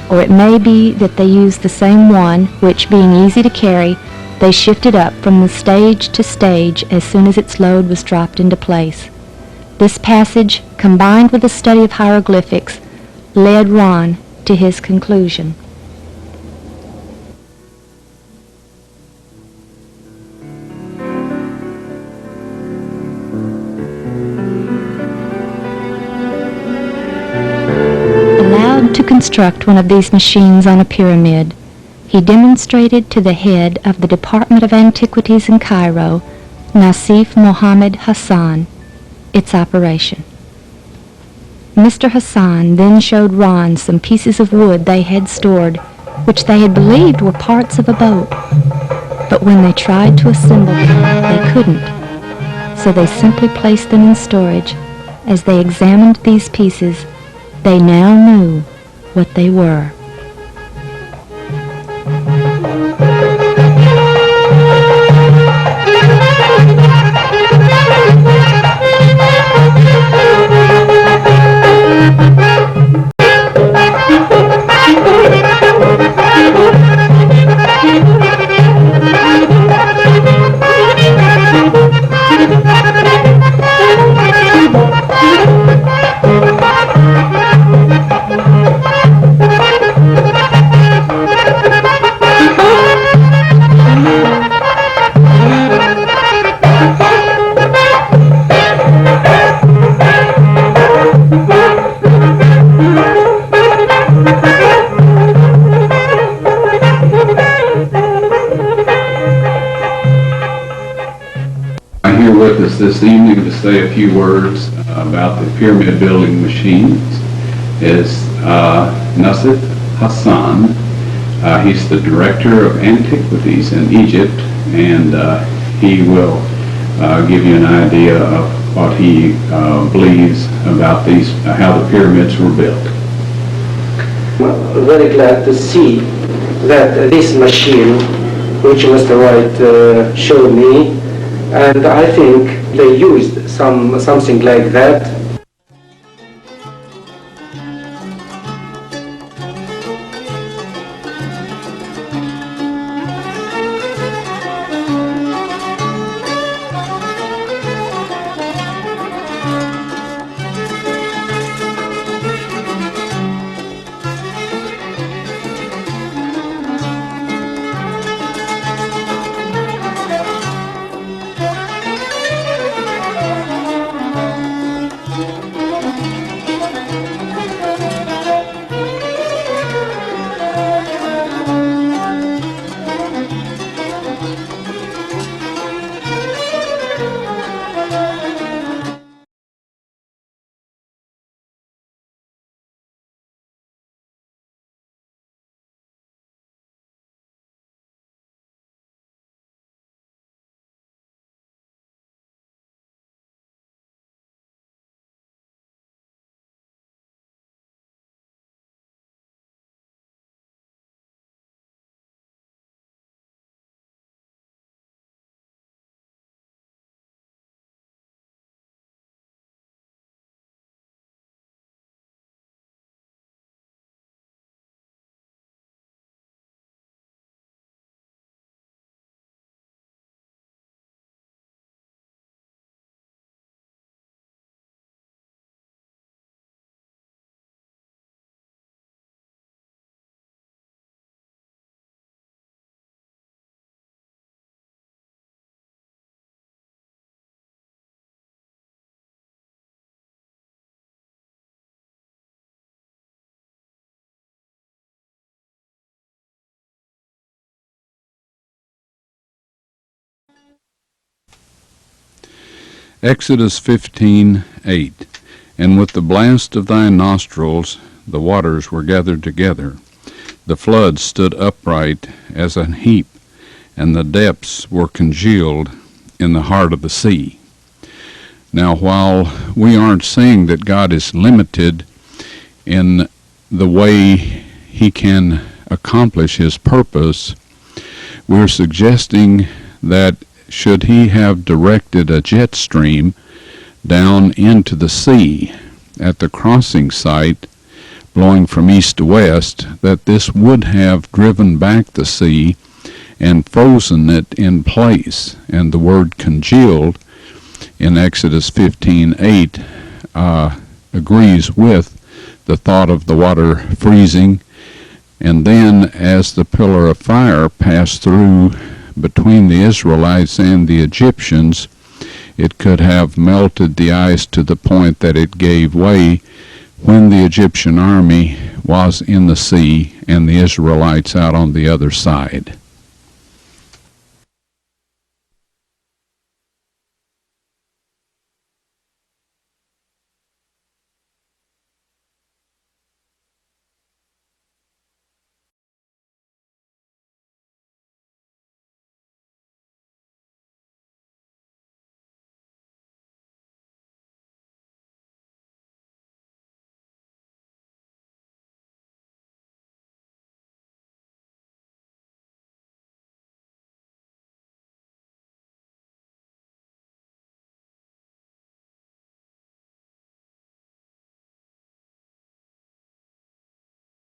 or it may be that they used the same one, which, being easy to carry, they shifted up from the stage to stage as soon as its load was dropped into place. This passage, combined with the study of hieroglyphics, led Ron to his conclusion." Allowed to construct one of these machines on a pyramid, he demonstrated to the head of the Department of Antiquities in Cairo, Nasif Mohammed Hassan, its operation. Mr. Hassan then showed Ron some pieces of wood they had stored, which they had believed were parts of a boat. But when they tried to assemble them, they couldn't. So they simply placed them in storage. As they examined these pieces, they now knew what they were. This evening to say a few words about the pyramid building machines is Nasif Hassan. He's the director of antiquities in Egypt, and he will give you an idea of what he believes about these, how the pyramids were built. Very glad to see that this machine, which Mr. White showed me, and I think they used something like that. Exodus 15:8. And with the blast of thy nostrils the waters were gathered together. The flood stood upright as an heap, and the depths were congealed in the heart of the sea. Now, while we aren't saying that God is limited in the way he can accomplish his purpose, we're suggesting that should he have directed a jet stream down into the sea at the crossing site, blowing from east to west, that this would have driven back the sea and frozen it in place. And the word congealed in Exodus 15:8 agrees with the thought of the water freezing. And then as the pillar of fire passed through between the Israelites and the Egyptians, it could have melted the ice to the point that it gave way when the Egyptian army was in the sea and the Israelites out on the other side.